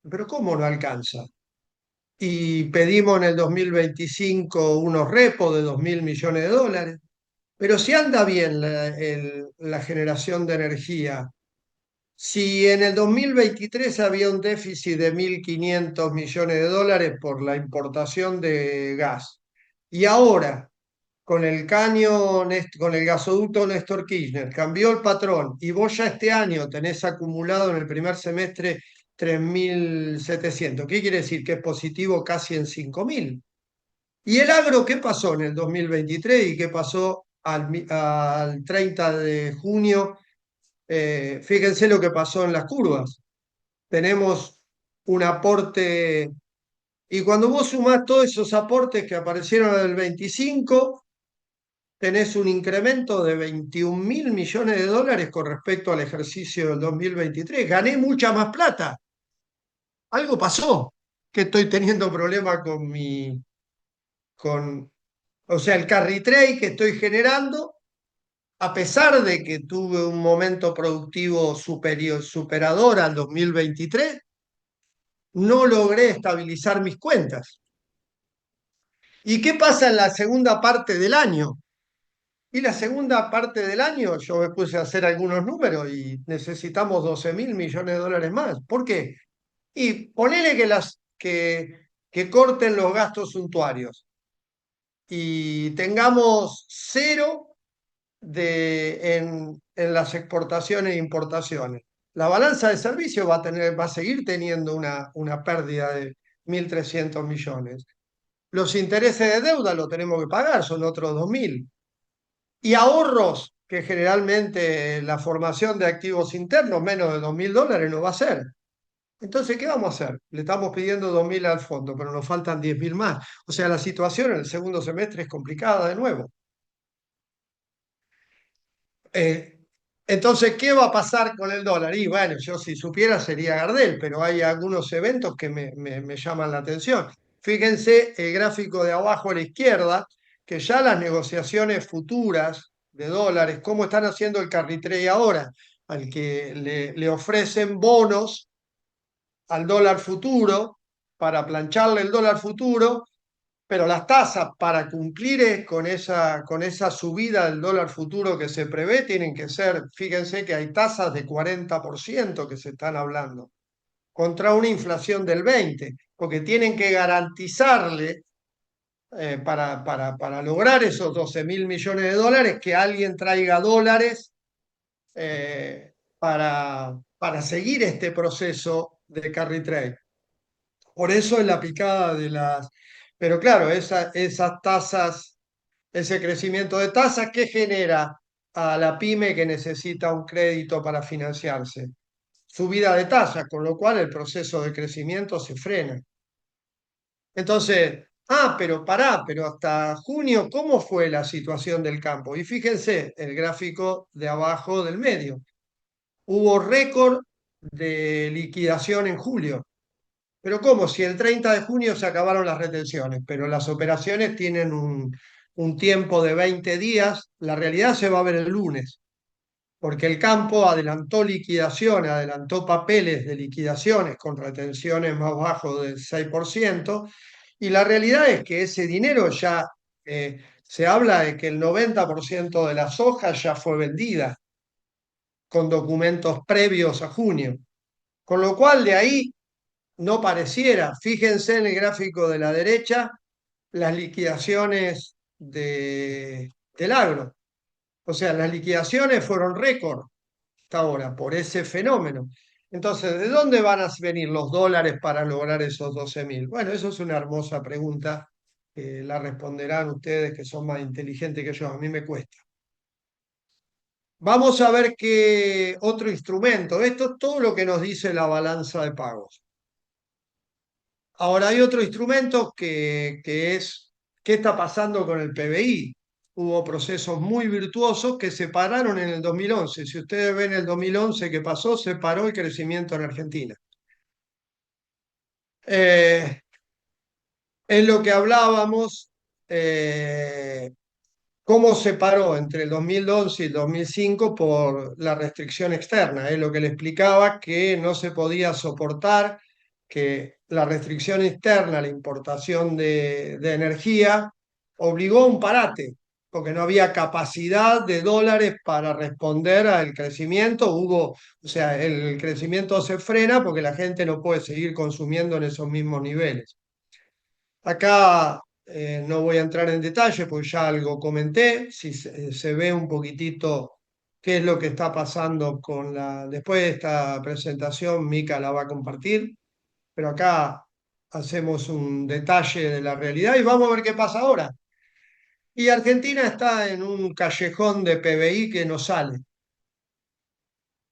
pero ¿cómo no alcanza? Y pedimos en el 2025 unos repos de 2.000 millones de dólares. Pero si anda bien la generación de energía, si en el 2023 había un déficit de 1.500 millones de dólares por la importación de gas, y ahora con el gasoducto Néstor Kirchner cambió el patrón y vos ya este año tenés acumulado en el primer semestre 3.700, ¿qué quiere decir? Que es positivo casi en 5.000. ¿Y el agro qué pasó en el 2023 y qué pasó al 30 de junio? Fíjense lo que pasó en las curvas. Tenemos un aporte, y cuando vos sumás todos esos aportes que aparecieron en el 25, tenés un incremento de 21.000 millones de dólares con respecto al ejercicio del 2023. Gané mucha más plata. Algo pasó, que estoy teniendo problemas con, o sea, el carry trade que estoy generando, a pesar de que tuve un momento productivo superior, superador al 2023, no logré estabilizar mis cuentas. ¿Y qué pasa en la segunda parte del año? Y la segunda parte del año yo me puse a hacer algunos números y necesitamos 12.000 millones de dólares más. ¿Por qué? Y ponele que corten los gastos suntuarios y tengamos cero en las exportaciones e importaciones. La balanza de servicios va a seguir teniendo una pérdida de 1.300 millones. Los intereses de deuda lo tenemos que pagar, son otros 2.000. Y ahorros, que generalmente la formación de activos internos, menos de $2.000 no va a ser. Entonces, ¿qué vamos a hacer? Le estamos pidiendo 2.000 al fondo, pero nos faltan 10.000 más. O sea, la situación en el segundo semestre es complicada de nuevo. Eh, entonces, ¿qué va a pasar con el dólar? Y bueno, yo si supiera sería Gardel, pero hay algunos eventos que me llaman la atención. Fíjense el gráfico de abajo a la izquierda, que ya las negociaciones futuras de dólares, cómo están haciendo el carry trade ahora, al que le ofrecen bonos al dólar futuro para plancharle el dólar futuro, pero las tasas para cumplir con esa subida del dólar futuro que se prevé tienen que ser, fíjense que hay tasas de 40% que se están hablando, contra una inflación del 20%, porque tienen que garantizarle para lograr esos 12.000 millones de dólares que alguien traiga dólares para seguir este proceso de carry trade. Por eso es la picada de las... Pero claro, esas tasas, ese crecimiento de tasas, ¿qué genera a la pyme que necesita un crédito para financiarse? Subida de tasas, con lo cual el proceso de crecimiento se frena. Entonces, pero pará, pero hasta junio, ¿cómo fue la situación del campo? Y fíjense el gráfico de abajo del medio. Hubo récord de liquidación en julio. Pero ¿cómo? Si el 30 de junio se acabaron las retenciones, pero las operaciones tienen un tiempo de 20 días, la realidad se va a ver el lunes, porque el campo adelantó liquidaciones, adelantó papeles de liquidaciones con retenciones más bajos del 6%, y la realidad es que ese dinero ya, se habla de que el 90% de las hojas ya fue vendida con documentos previos a junio. Con lo cual, de ahí no pareciera. Fíjense en el gráfico de la derecha las liquidaciones del agro. O sea, las liquidaciones fueron récord hasta ahora por ese fenómeno. Entonces, ¿de dónde van a venir los dólares para lograr esos 12.000? Bueno, eso es una hermosa pregunta. La responderán ustedes que son más inteligentes que yo. A mí me cuesta. Vamos a ver qué otro instrumento. Esto es todo lo que nos dice la balanza de pagos. Ahora hay otro instrumento que es qué está pasando con el PBI. Hubo procesos muy virtuosos que se pararon en el 2011. Si ustedes ven el 2011 que pasó, se paró el crecimiento en Argentina. Eh, es lo que hablábamos, eh, cómo se paró entre el 2011 y el 2005 por la restricción externa. Es lo que le explicaba que no se podía soportar que la restricción externa, la importación de energía, obligó a un parate, porque no había capacidad de dólares para responder al crecimiento. O sea, el crecimiento se frena porque la gente no puede seguir consumiendo en esos mismos niveles. Acá no voy a entrar en detalle porque ya algo comenté. Si se ve un poquitito qué es lo que está pasando con la... Después de esta presentación, Mica la va a compartir, pero acá hacemos un detalle de la realidad y vamos a ver qué pasa ahora. Y Argentina está en un callejón de PBI que no sale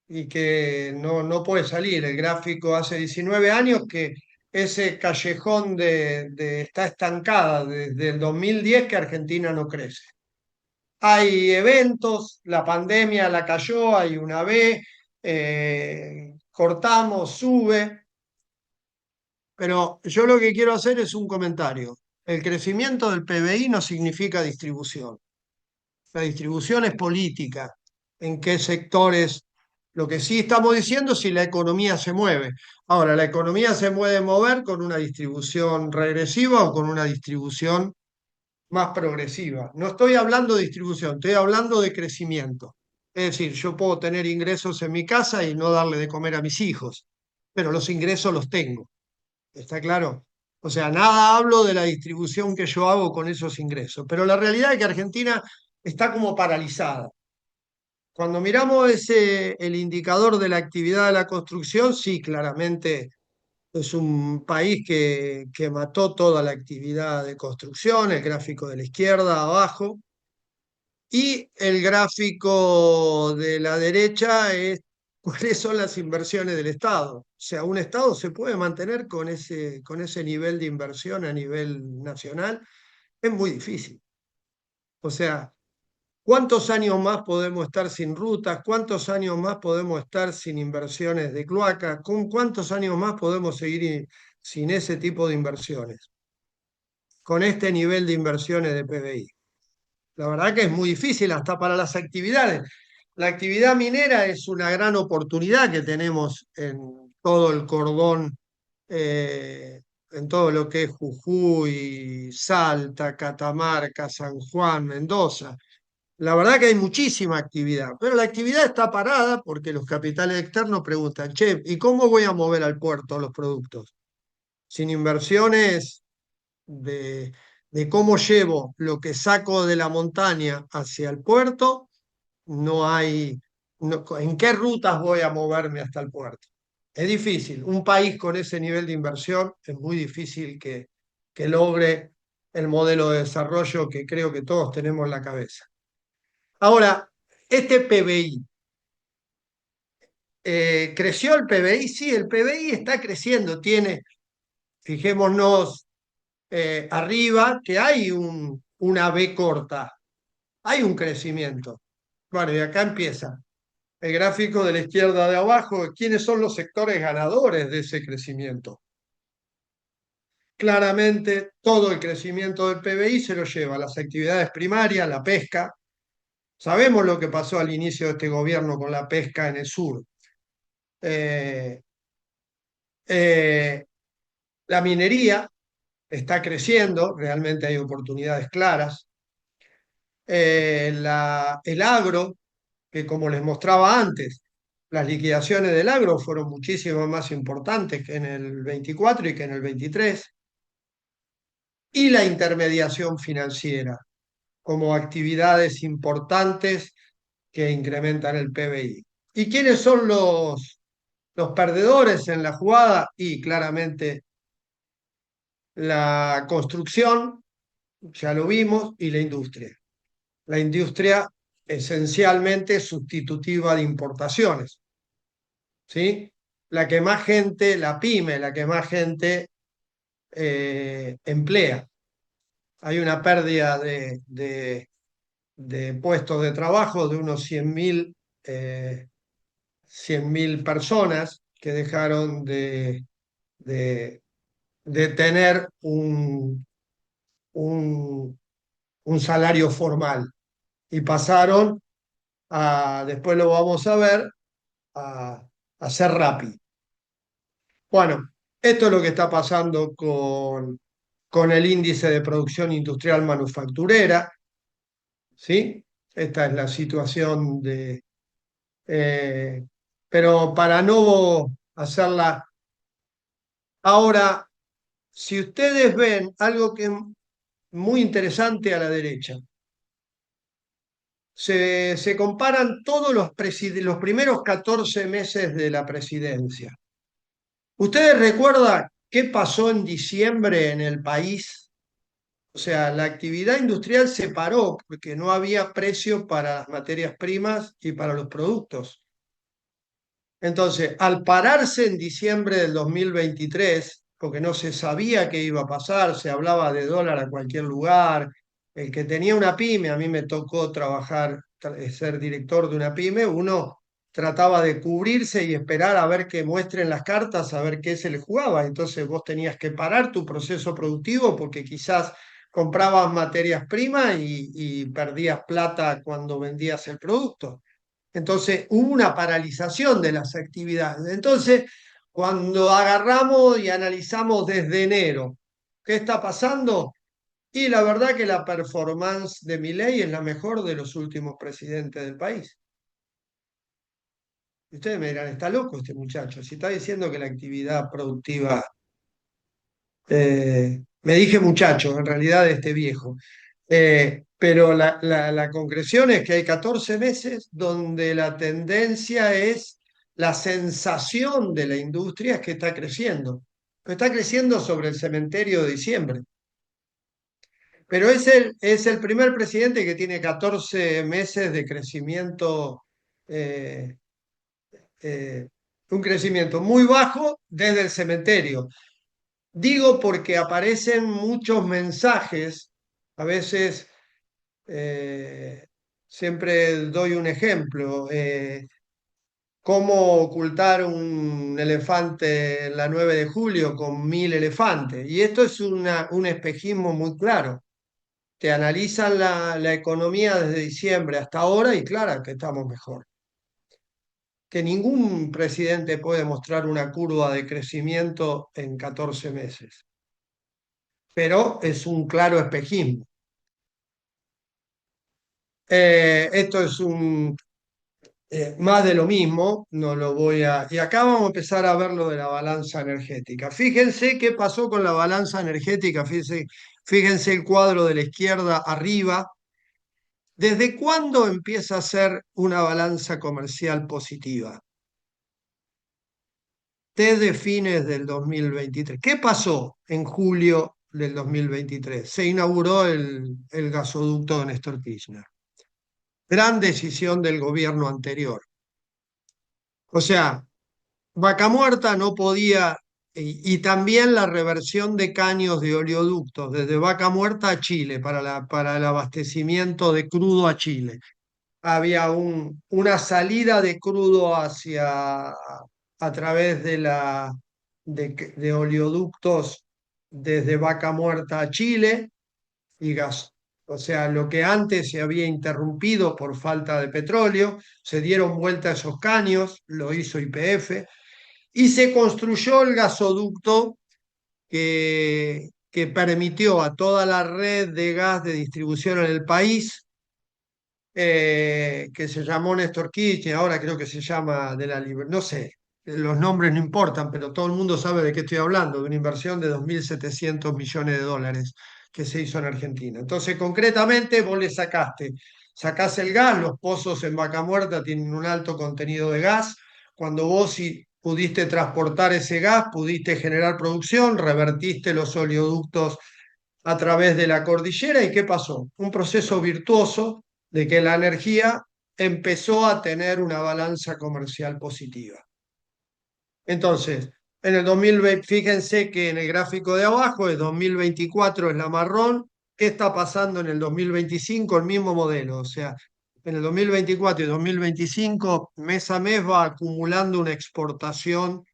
y que no puede salir. El gráfico hace 19 años que ese callejón está estancada desde el 2010 que Argentina no crece. Hay eventos, la pandemia la cayó, hay una B, cortamos, sube, pero yo lo que quiero hacer es un comentario. El crecimiento del PBI no significa distribución. La distribución es política. ¿En qué sectores? Lo que sí estamos diciendo es si la economía se mueve. Ahora, la economía se puede mover con una distribución regresiva o con una distribución más progresiva. No estoy hablando de distribución, estoy hablando de crecimiento. Es decir, yo puedo tener ingresos en mi casa y no darle de comer a mis hijos. pero los ingresos los tengo. ¿Está claro? O sea, nada hablo de la distribución que yo hago con esos ingresos, pero la realidad es que Argentina está como paralizada. Cuando miramos el indicador de la actividad de la construcción, sí, claramente es un país que mató toda la actividad de construcción, el gráfico de la izquierda abajo, y el gráfico de la derecha es cuáles son las inversiones del Estado. O sea, un Estado se puede mantener con ese nivel de inversión a nivel nacional. Es muy difícil. O sea, ¿cuántos años más podemos estar sin rutas? ¿Cuántos años más podemos estar sin inversiones de cloaca? ¿Con cuántos años más podemos seguir sin ese tipo de inversiones? Con este nivel de inversiones de PBI. La verdad que es muy difícil hasta para las actividades. La actividad minera es una gran oportunidad que tenemos en todo el cordón, en todo lo que es Jujuy, Salta, Catamarca, San Juan, Mendoza. La verdad que hay muchísima actividad, pero la actividad está parada porque los capitales externos preguntan, che, ¿y cómo voy a mover al puerto los productos? Sin inversiones de, de cómo llevo lo que saco de la montaña hacia el puerto, no hay, ¿en qué rutas voy a moverme hasta el puerto? Es difícil. Un país con ese nivel de inversión es muy difícil que logre el modelo de desarrollo que creo que todos tenemos en la cabeza. Ahora, este PBI, ¿creció el PBI? Sí, el PBI está creciendo, tiene, fijémonos arriba, que hay una B corta, hay un crecimiento. Bueno, y acá empieza el gráfico de la izquierda de abajo, ¿quiénes son los sectores ganadores de ese crecimiento? Claramente, todo el crecimiento del PBI se lo lleva a las actividades primarias, la pesca. Sabemos lo que pasó al inicio de este gobierno con la pesca en el sur. Eh, eh, la minería está creciendo, realmente hay oportunidades claras. El agro, que como les mostraba antes, las liquidaciones del agro fueron muchísimo más importantes que en el 24 y que en el 23, y la intermediación financiera como actividades importantes que incrementan el PBI. ¿Y quiénes son los perdedores en la jugada? Y claramente la construcción, ya lo vimos, y la industria. La industria esencialmente sustitutiva de importaciones, ¿sí? La que más gente, la pyme, la que más gente emplea. Hay una pérdida de puestos de trabajo de unos 100.000 personas que dejaron de, de tener un, un salario formal y pasaron después lo vamos a ver, a, a ser rápido. Bueno, esto es lo que está pasando con el índice de producción industrial manufacturera, ¿sí? Esta es la situación eh, pero para no hacerla ahora, si ustedes ven algo que es muy interesante a la derecha, se comparan todos los primeros 14 meses de la presidencia. ¿Ustedes recuerdan qué pasó en diciembre en el país? O sea, la actividad industrial se paró porque no había precio para las materias primas y para los productos. Entonces, al pararse en diciembre del 2023, porque no se sabía qué iba a pasar, se hablaba de dólar a cualquier lugar, el que tenía una pyme, a mí me tocó trabajar, ser director de una pyme, uno trataba de cubrirse y esperar a ver que muestren las cartas, a ver qué se le jugaba. Entonces vos tenías que parar tu proceso productivo porque quizás comprabas materias primas y perdías plata cuando vendías el producto. Entonces hubo una paralización de las actividades. Entonces, cuando agarramos y analizamos desde enero, ¿qué está pasando? Y la verdad que la performance de Milei es la mejor de los últimos presidentes del país. Y ustedes me dirán, está loco este muchacho, si está diciendo que la actividad productiva, me dije muchacho, en realidad este viejo. Pero la concreción es que hay 14 meses donde la tendencia es, la sensación de la industria es que está creciendo. Pero está creciendo sobre el cementerio de diciembre. Pero es el primer presidente que tiene 14 meses de crecimiento, eh, eh, un crecimiento muy bajo desde el cementerio. Digo porque aparecen muchos mensajes, a veces, eh, siempre doy un ejemplo, cómo ocultar un elefante en la 9 de julio con 1000 elefantes. Y esto es un espejismo muy claro. Te analizan la economía desde diciembre hasta ahora y claro que estamos mejor. Que ningún presidente puede mostrar una curva de crecimiento en 14 meses, pero es un claro espejismo. Esto es más de lo mismo, no lo voy a... Y acá vamos a empezar a ver lo de la balanza energética. Fíjense qué pasó con la balanza energética, fíjense el cuadro de la izquierda arriba. ¿Desde cuándo empieza a ser una balanza comercial positiva? Desde fines del 2023. ¿Qué pasó en julio del 2023? Se inauguró el gasoducto de Néstor Kirchner. Gran decisión del gobierno anterior. O sea, Vaca Muerta no podía, y también la reversión de caños de oleoductos desde Vaca Muerta a Chile para el abastecimiento de crudo a Chile. Había una salida de crudo a través de oleoductos desde Vaca Muerta a Chile y gas. O sea, lo que antes se había interrumpido por falta de petróleo, se dieron vuelta esos caños, lo hizo YPF, y se construyó el gasoducto que permitió a toda la red de gas de distribución en el país, que se llamó Néstor Kirchner, ahora creo que se llama de la no sé, los nombres no importan, pero todo el mundo sabe de qué estoy hablando, de una inversión de 2.700 millones de dólares que se hizo en Argentina. Entonces, concretamente, vos le sacás el gas, los pozos en Vaca Muerta tienen un alto contenido de gas, cuando vos si pudiste transportar ese gas, pudiste generar producción, revertiste los oleoductos a través de la cordillera. ¿Y qué pasó? Un proceso virtuoso de que la energía empezó a tener una balanza comercial positiva. Entonces, en el 2020, fíjense que en el gráfico de abajo, el 2024 es la marrón. ¿Qué está pasando en el 2025? El mismo modelo. O sea, en el 2024 y 2025, mes a mes va acumulando una exportación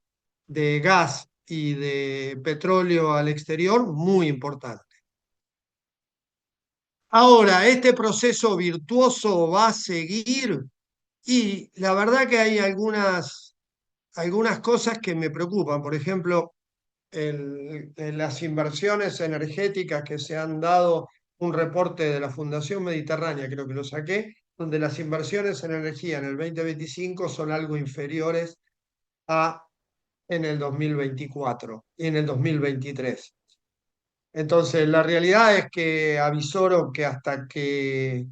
de gas y de petróleo al exterior muy importante. Ahora, este proceso virtuoso va a seguir y la verdad que hay algunas cosas que me preocupan. Por ejemplo, en las inversiones energéticas que se han dado, un reporte de la Fundación Mediterránea, creo que lo saqué, donde las inversiones en energía en el 2025 son algo inferiores a en el 2024 y en el 2023. Entonces, la realidad es que avisoro que hasta que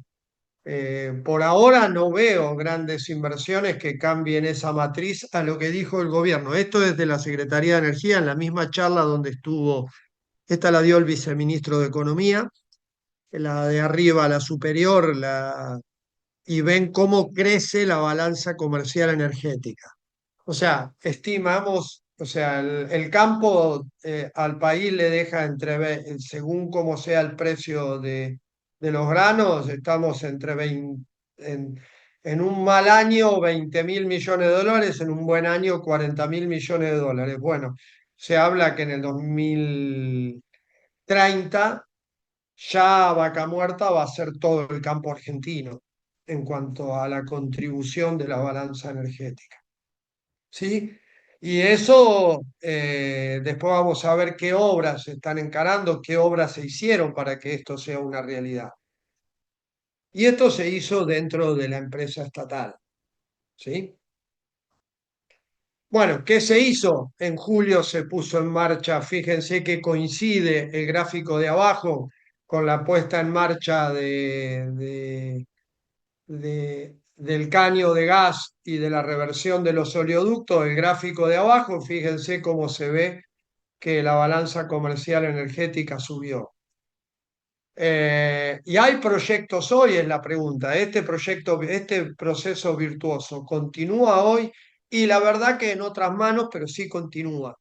por ahora no veo grandes inversiones que cambien esa matriz a lo que dijo el gobierno. Esto es de la Secretaría de Energía, en la misma charla donde estuvo, esta la dio el viceministro de Economía, la de arriba, la superior, y ven cómo crece la balanza comercial energética. O sea, estimamos, o sea, el campo, al país le deja según cómo sea el precio de los granos, estamos entre 20, en un mal año 20.000 millones de dólares, en un buen año 40.000 millones de dólares. Bueno, se habla que en el 2030 ya Vaca Muerta va a ser todo el campo argentino en cuanto a la contribución de la balanza energética. ¿Sí? Y eso, después vamos a ver qué obras se están encarando, qué obras se hicieron para que esto sea una realidad. Y esto se hizo dentro de la empresa estatal, ¿sí? Bueno, ¿qué se hizo? En julio se puso en marcha, fíjense que coincide el gráfico de abajo con la puesta en marcha del caño de gas y de la reversión de los oleoductos. El gráfico de abajo, fíjense cómo se ve que la balanza comercial energética subió. Y hay proyectos hoy, es la pregunta. Este proyecto, este proceso virtuoso continúa hoy y la verdad que en otras manos, pero sí continúa.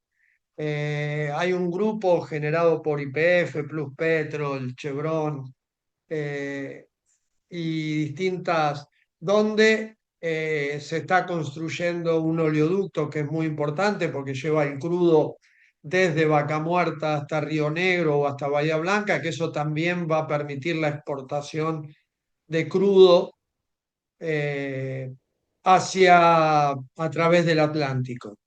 Hay un grupo generado por YPF, Plus Petrol, Chevron, eh, y distintas, donde se está construyendo un oleoducto que es muy importante porque lleva el crudo desde Vaca Muerta hasta Río Negro o hasta Bahía Blanca, que eso también va a permitir la exportación de crudo hacia a través del Atlántico.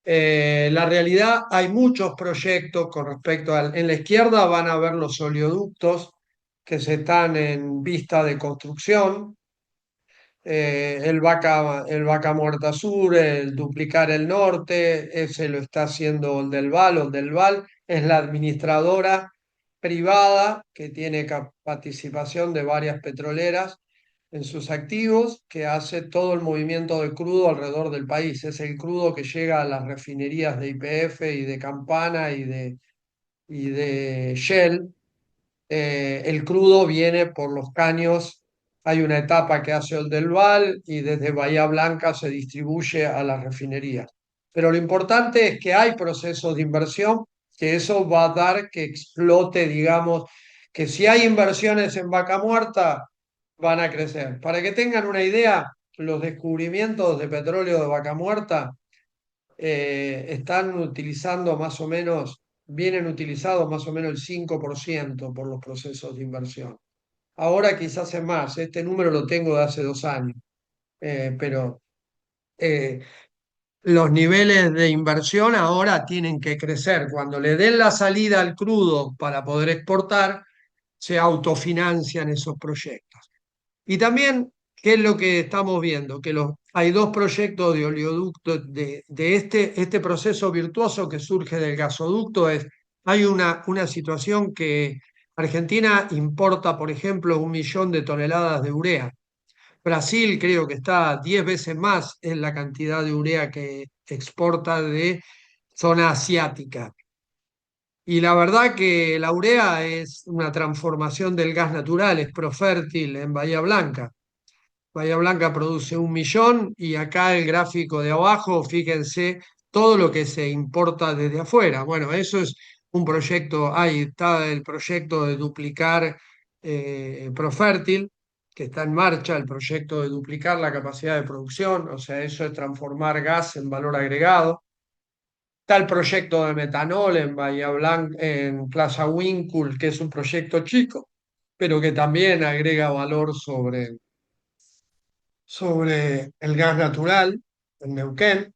La realidad, hay muchos proyectos con respecto al... En la izquierda van a ver los oleoductos que se están en vista de construcción, el Vaca Muerta Sur, el duplicar el norte, ese lo está haciendo Oldelval. Oldelval es la administradora privada que tiene participación de varias petroleras en sus activos, que hace todo el movimiento de crudo alrededor del país. Es el crudo que llega a las refinerías de YPF y de Campana y de Shell. El crudo viene por los caños, hay una etapa que hace Oldelval y desde Bahía Blanca se distribuye a las refinerías. Pero lo importante es que hay procesos de inversión, que eso va a dar que explote, digamos, que si hay inversiones en Vaca Muerta, van a crecer. Para que tengan una idea, los descubrimientos de petróleo de Vaca Muerta están utilizando más o menos, vienen utilizados más o menos el 5% por los procesos de inversión. Ahora quizás es más, este número lo tengo de hace 2 años, pero eh, los niveles de inversión ahora tienen que crecer. Cuando le den la salida al crudo para poder exportar, se autofinancian esos proyectos. Y también, ¿qué es lo que estamos viendo? Que hay dos proyectos de oleoducto de este proceso virtuoso que surge del gasoducto. Hay una situación que Argentina importa, por ejemplo, 1 millón de toneladas de urea. Brasil creo que está 10 veces más en la cantidad de urea que exporta de zona asiática. Y la verdad que la urea es una transformación del gas natural, es profértil en Bahía Blanca. Bahía Blanca produce 1 millón y acá el gráfico de abajo, fíjense todo lo que se importa desde afuera. Bueno, eso es un proyecto, ahí está el proyecto de duplicar Profértil, que está en marcha, el proyecto de duplicar la capacidad de producción, o sea, eso es transformar gas en valor agregado. Está el proyecto de metanol en Bahía Blanca, en Plaza Winkle, que es un proyecto chico, pero que también agrega valor sobre el gas natural en Neuquén,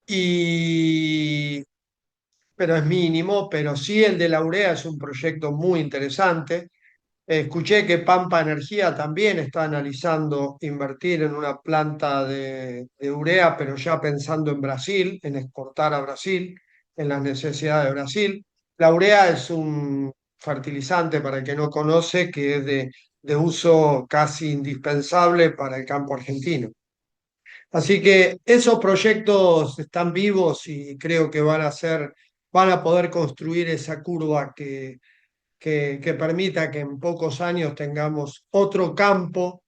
y, pero es mínimo, pero sí el de la urea es un proyecto muy interesante. Escuché que Pampa Energía también está analizando invertir en una planta de urea, pero ya pensando en Brasil, en exportar a Brasil, en las necesidades de Brasil. La urea es un fertilizante, para el que no conoce, que es de uso casi indispensable para el campo argentino. Así que esos proyectos están vivos y creo que van a poder construir esa curva que permita que en pocos años tengamos otro campo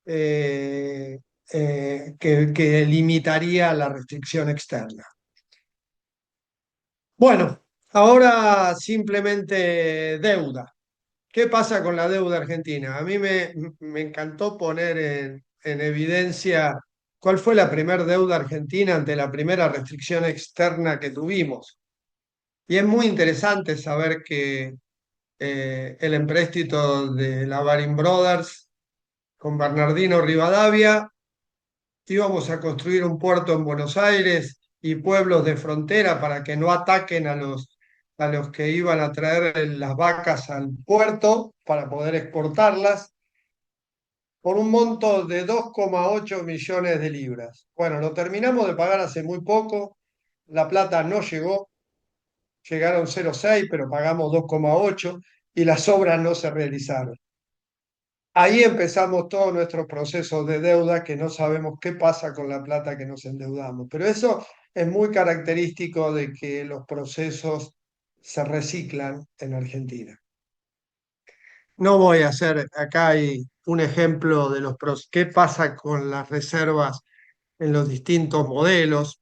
eh, que limitaría la restricción externa. Bueno, ahora simplemente deuda. ¿Qué pasa con la deuda argentina? A mí me encantó poner en evidencia cuál fue la primera deuda argentina ante la primera restricción externa que tuvimos. Y es muy interesante saber que el empréstito de la Baring Brothers con Bernardino Rivadavia, íbamos a construir un puerto en Buenos Aires y pueblos de frontera para que no ataquen a los que iban a traer las vacas al puerto para poder exportarlas. por un monto de 2,8 millones de libras. Bueno, lo terminamos de pagar hace muy poco, la plata no llegó, llegaron 0,6, pero pagamos 2,8 y las obras no se realizaron. Ahí empezamos todos nuestros procesos de deuda que no sabemos qué pasa con la plata que nos endeudamos. Pero eso es muy característico de que los procesos se reciclan en Argentina. No voy a hacer, acá hay un ejemplo de qué pasa con las reservas en los distintos modelos.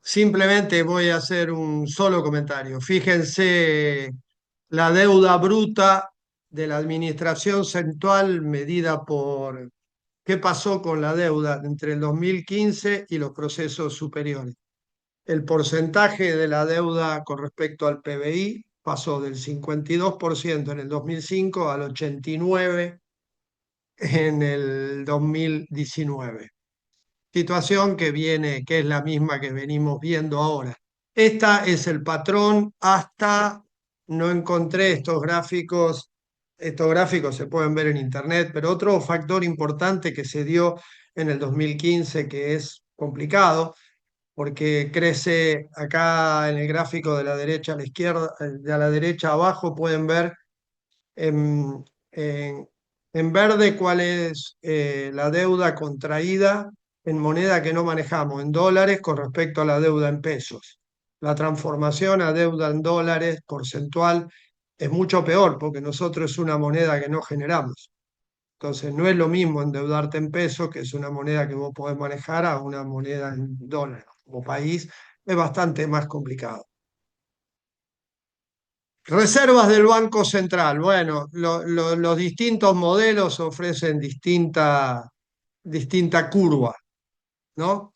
Simplemente voy a hacer un solo comentario. Fíjense la deuda bruta de la administración central medida por qué pasó con la deuda entre el 2015 y los procesos superiores. El porcentaje de la deuda con respecto al PBI pasó del 52% en el 2005 al 89% en el 2019. Situación que viene, que es la misma que venimos viendo ahora. Esta es el patrón hasta, no encontré estos gráficos se pueden ver en internet, pero otro factor importante que se dio en el 2015 que es complicado, porque crece acá en el gráfico de la derecha a la izquierda, de a la derecha abajo pueden ver en, en- en verde cuál es la deuda contraída en moneda que no manejamos, en dólares con respecto a la deuda en pesos. La transformación a deuda en dólares porcentual es mucho peor porque nosotros es una moneda que no generamos. Entonces no es lo mismo endeudarte en pesos, que es una moneda que vos podés manejar, a una moneda en dólares. Como país es bastante más complicado. Reservas del Banco Central. Bueno, los distintos modelos ofrecen distinta curva, ¿no?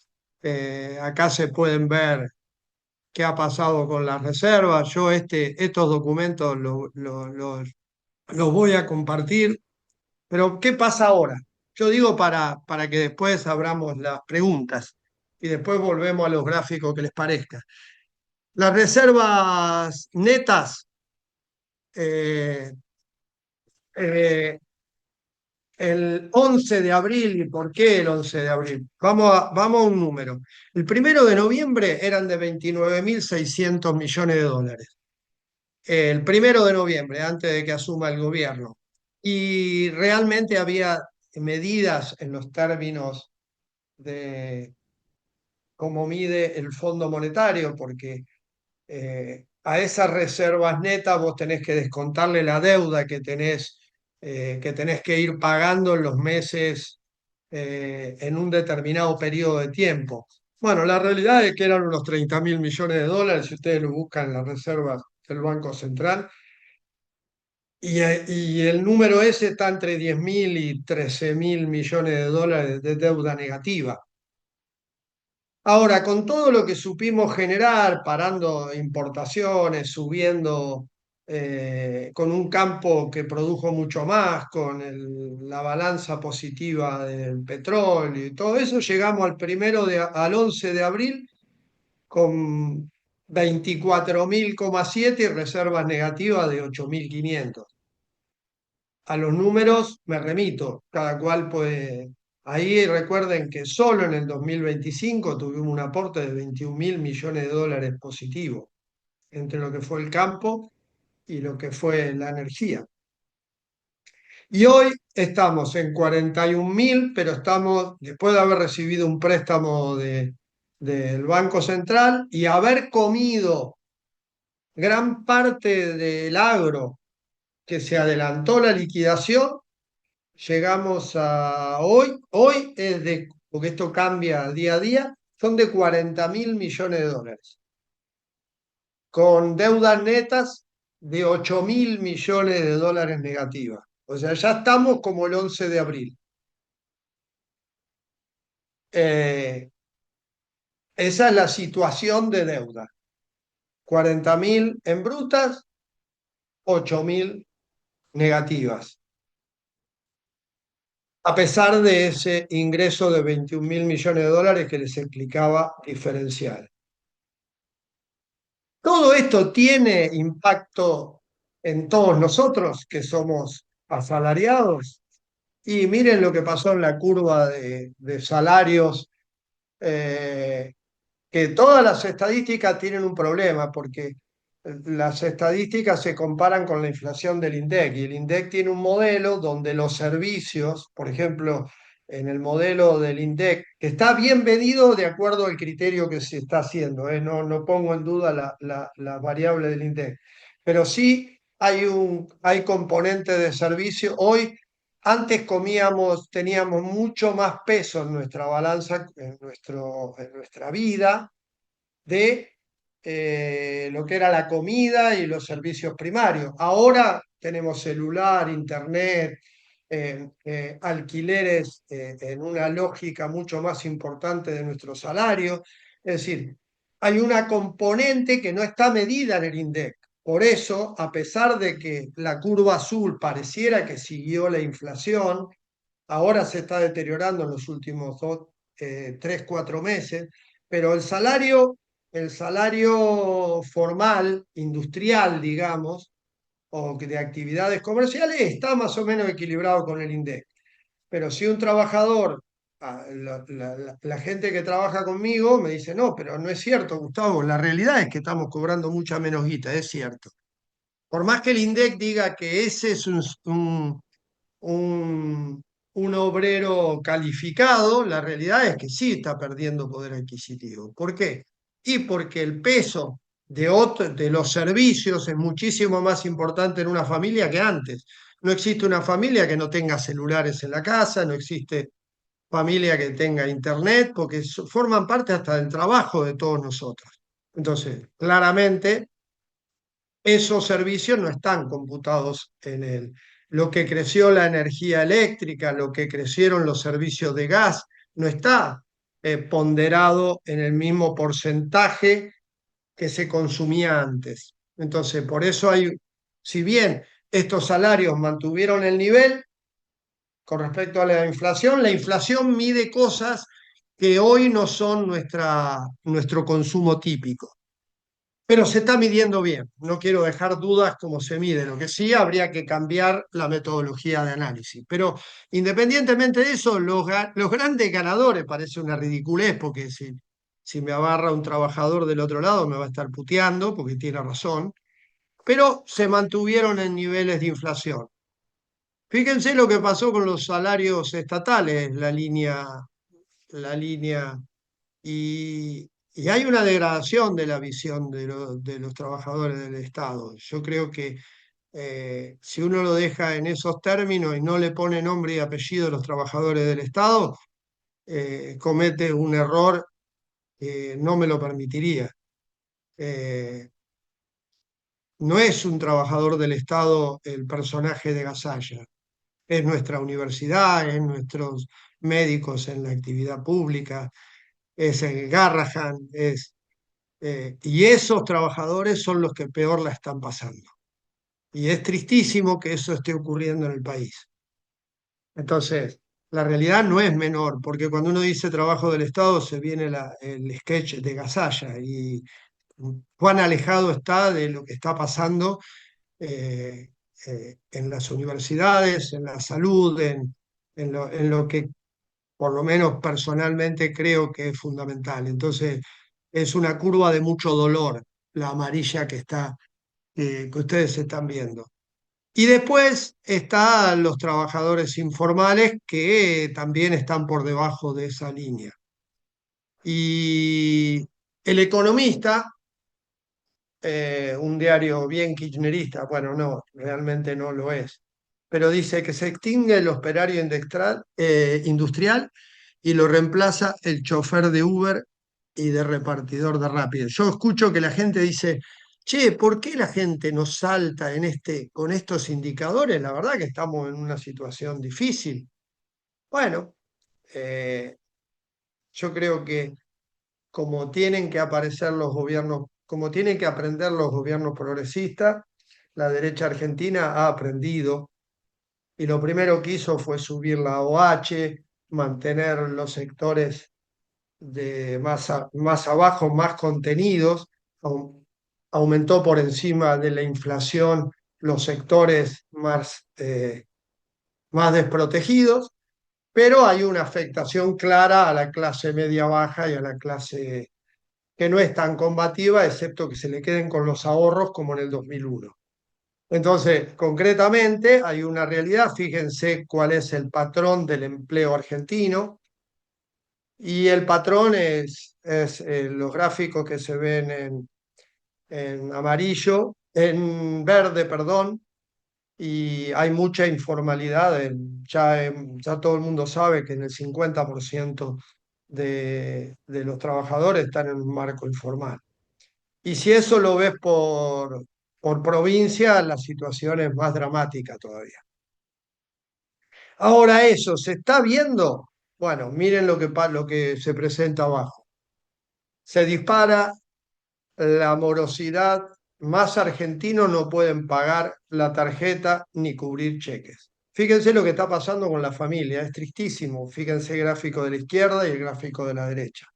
Acá se pueden ver qué ha pasado con las reservas. Yo estos documentos los voy a compartir, pero ¿qué pasa ahora? Yo digo para que después abramos las preguntas y después volvemos a los gráficos que les parezca. Las reservas netas eh, eh, el 11 de abril. ¿Y por qué el 11 de abril? Vamos a un número. El 1 de noviembre eran de 29.600 millones de dólares. El 1 de noviembre, antes de que asuma el gobierno. Y realmente había medidas en los términos de cómo mide el Fondo Monetario, porque a esas reservas netas vos tenés que descontarle la deuda que tenés que ir pagando en los meses en un determinado periodo de tiempo. Bueno, la realidad es que eran unos 30.000 millones de dólares, si ustedes lo buscan en las reservas del Banco Central, y el número ese está entre 10.000 y 13.000 millones de dólares de deuda negativa. Ahora, con todo lo que supimos generar, parando importaciones, subiendo con un campo que produjo mucho más, con la balanza positiva del petróleo y todo eso, llegamos al 11 de abril con 24.7 y reservas negativas de 8.500. A los números me remito, cada cual puede. Ahí recuerden que solo en el 2025 tuvimos un aporte de 21.000 millones de dólares positivo entre lo que fue el campo y lo que fue la energía. Y hoy estamos en 41.000, pero estamos, después de haber recibido un préstamo del Banco Central y haber comido gran parte del agro que se adelantó la liquidación. Llegamos a hoy es porque esto cambia día a día, son de 40.000 millones de dólares, con deudas netas de 8.000 millones de dólares negativas. O sea, ya estamos como el 11 de abril. Eh, Esa es la situación de deuda. 40.000 en brutas, 8.000 negativas, a pesar de ese ingreso de 21.000 millones de dólares que les explicaba diferencial. Todo esto tiene impacto en todos nosotros que somos asalariados. Y miren lo que pasó en la curva de salarios, eh, que todas las estadísticas tienen un problema, porque las estadísticas se comparan con la inflación del INDEC, y el INDEC tiene un modelo donde los servicios, por ejemplo, en el modelo del INDEC, que está bien medido de acuerdo al criterio que se está haciendo, no, no pongo en duda la variable del INDEC, pero sí hay componentes de servicio. Hoy, antes teníamos mucho más peso en nuestra balanza, en nuestra vida, de lo que era la comida y los servicios primarios. Ahora tenemos celular, internet, alquileres, en una lógica mucho más importante de nuestro salario. Es decir, hay una componente que no está medida en el INDEC. Por eso, a pesar de que la curva azul pareciera que siguió la inflación, ahora se está deteriorando en los últimos 3, 4 meses, pero el salario formal, industrial, digamos, o de actividades comerciales, está más o menos equilibrado con el INDEC. Pero si un trabajador, la gente que trabaja conmigo me dice, no, pero no es cierto, Gustavo, la realidad es que estamos cobrando mucha menos guita, es cierto. Por más que el INDEC diga que ese es un, un obrero calificado, la realidad es que sí está perdiendo poder adquisitivo. ¿Por qué? Y porque el peso de los servicios es muchísimo más importante en una familia que antes. No existe una familia que no tenga celulares en la casa, no existe familia que tenga internet, porque forman parte hasta del trabajo de todos nosotros. Entonces, claramente esos servicios no están computados en él. Lo que creció la energía eléctrica, lo que crecieron los servicios de gas, no está ponderado en el mismo porcentaje que se consumía antes. Entonces, por eso si bien estos salarios mantuvieron el nivel con respecto a la inflación mide cosas que hoy no son nuestro consumo típico. Pero se está midiendo bien. No quiero dejar dudas cómo se mide. Lo que sí habría que cambiar la metodología de análisis. Pero independientemente de eso, los grandes ganadores, parece una ridiculez, porque si me agarra un trabajador del otro lado me va a estar puteando, porque tiene razón, pero se mantuvieron en niveles de inflación. Fíjense lo que pasó con los salarios estatales, la línea y hay una degradación de la visión de los trabajadores del Estado. Yo creo que si uno lo deja en esos términos y no le pone nombre y apellido a los trabajadores del Estado, comete un error que no me lo permitiría. Eh, no es un trabajador del Estado el personaje de Gasalla, es nuestra universidad, es nuestros médicos en la actividad pública, es el Garrahan, y esos trabajadores son los que peor la están pasando. Y es tristísimo que eso esté ocurriendo en el país. Entonces, la realidad no es menor, porque cuando uno dice trabajo del Estado se viene el sketch de Gasalla y cuán alejado está de lo que está pasando eh, en las universidades, en la salud, en lo que por lo menos personalmente creo que es fundamental. Entonces, es una curva de mucho dolor, la amarilla que ustedes están viendo. Y después están los trabajadores informales que también están por debajo de esa línea. Y El Economista, un diario bien kirchnerista, bueno, no, realmente no lo es, pero dice que se extingue el operario industrial y lo reemplaza el chofer de Uber y de repartidor de Rappi. Yo escucho que la gente dice, che, ¿por qué la gente nos salta con estos indicadores? La verdad que estamos en una situación difícil. Bueno, eh, yo creo que como tienen que aparecer los gobiernos, como tienen que aprender los gobiernos progresistas, la derecha argentina ha aprendido y lo primero que hizo fue subir la OH, mantener los sectores más abajo, más contenidos, au- aumentó por encima de la inflación los sectores más desprotegidos, pero hay una afectación clara a la clase media baja y a la clase que no es tan combativa, excepto que se le queden con los ahorros como en el 2001. Entonces, concretamente, hay una realidad, fíjense cuál es el patrón del empleo argentino, y el patrón es los gráficos que se ven en amarillo, en verde, perdón, y hay mucha informalidad. Ya todo el mundo sabe que en el 50% de los trabajadores están en un marco informal. Y si eso lo ves por provincia, la situación es más dramática todavía. Ahora eso, ¿se está viendo? Bueno, miren lo que se presenta abajo. Se dispara la morosidad, más argentinos no pueden pagar la tarjeta ni cubrir cheques. Fíjense lo que está pasando con la familia, es tristísimo. Fíjense el gráfico de la izquierda y el gráfico de la derecha.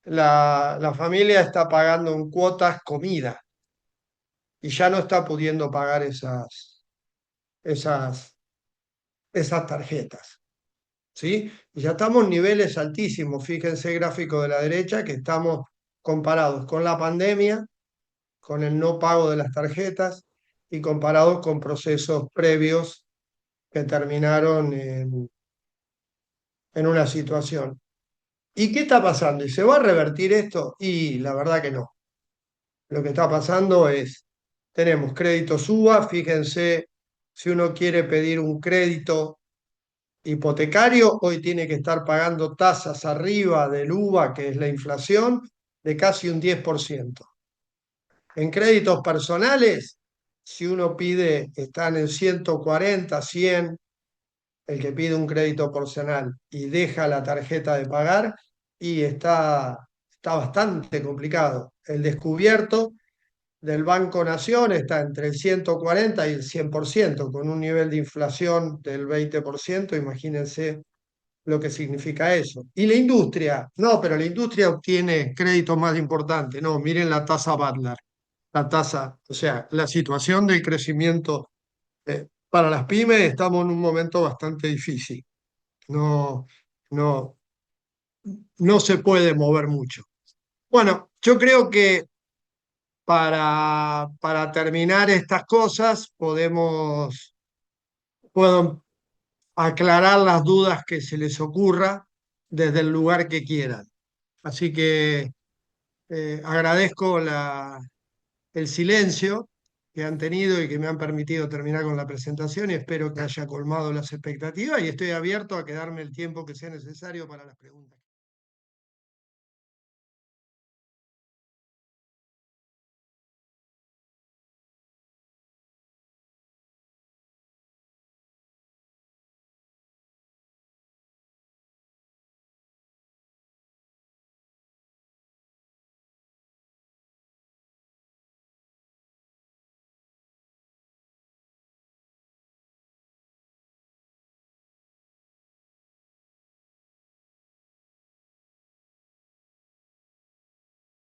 La familia está pagando en cuotas comida y ya no está pudiendo pagar esas, esas tarjetas. ¿Sí? Y ya estamos en niveles altísimos. Fíjense el gráfico de la derecha que estamos comparados con la pandemia, con el no pago de las tarjetas y comparados con procesos previos que terminaron en una situación. ¿Y qué está pasando? ¿Y se va a revertir esto? Y la verdad que no. Lo que está pasando es, tenemos créditos UVA, fíjense, si uno quiere pedir un crédito hipotecario, hoy tiene que estar pagando tasas arriba del UVA, que es la inflación, de casi un 10%. En créditos personales, si uno pide, están en 140, 100, el que pide un crédito personal y deja la tarjeta de pagar, y está bastante complicado. El descubierto del Banco Nación está entre el 140 y el 100%, con un nivel de inflación del 20%, imagínense lo que significa eso. Y la industria, no, pero la industria obtiene créditos más importantes. No, miren la tasa Butler, la tasa, o sea, la situación del crecimiento para las pymes, estamos en un momento bastante difícil. No, no, no se puede mover mucho. Bueno, yo creo que para terminar estas cosas puedo aclarar las dudas que se les ocurra desde el lugar que quieran. Así que agradezco el silencio que han tenido y que me han permitido terminar con la presentación, y espero que haya colmado las expectativas, y estoy abierto a quedarme el tiempo que sea necesario para las preguntas.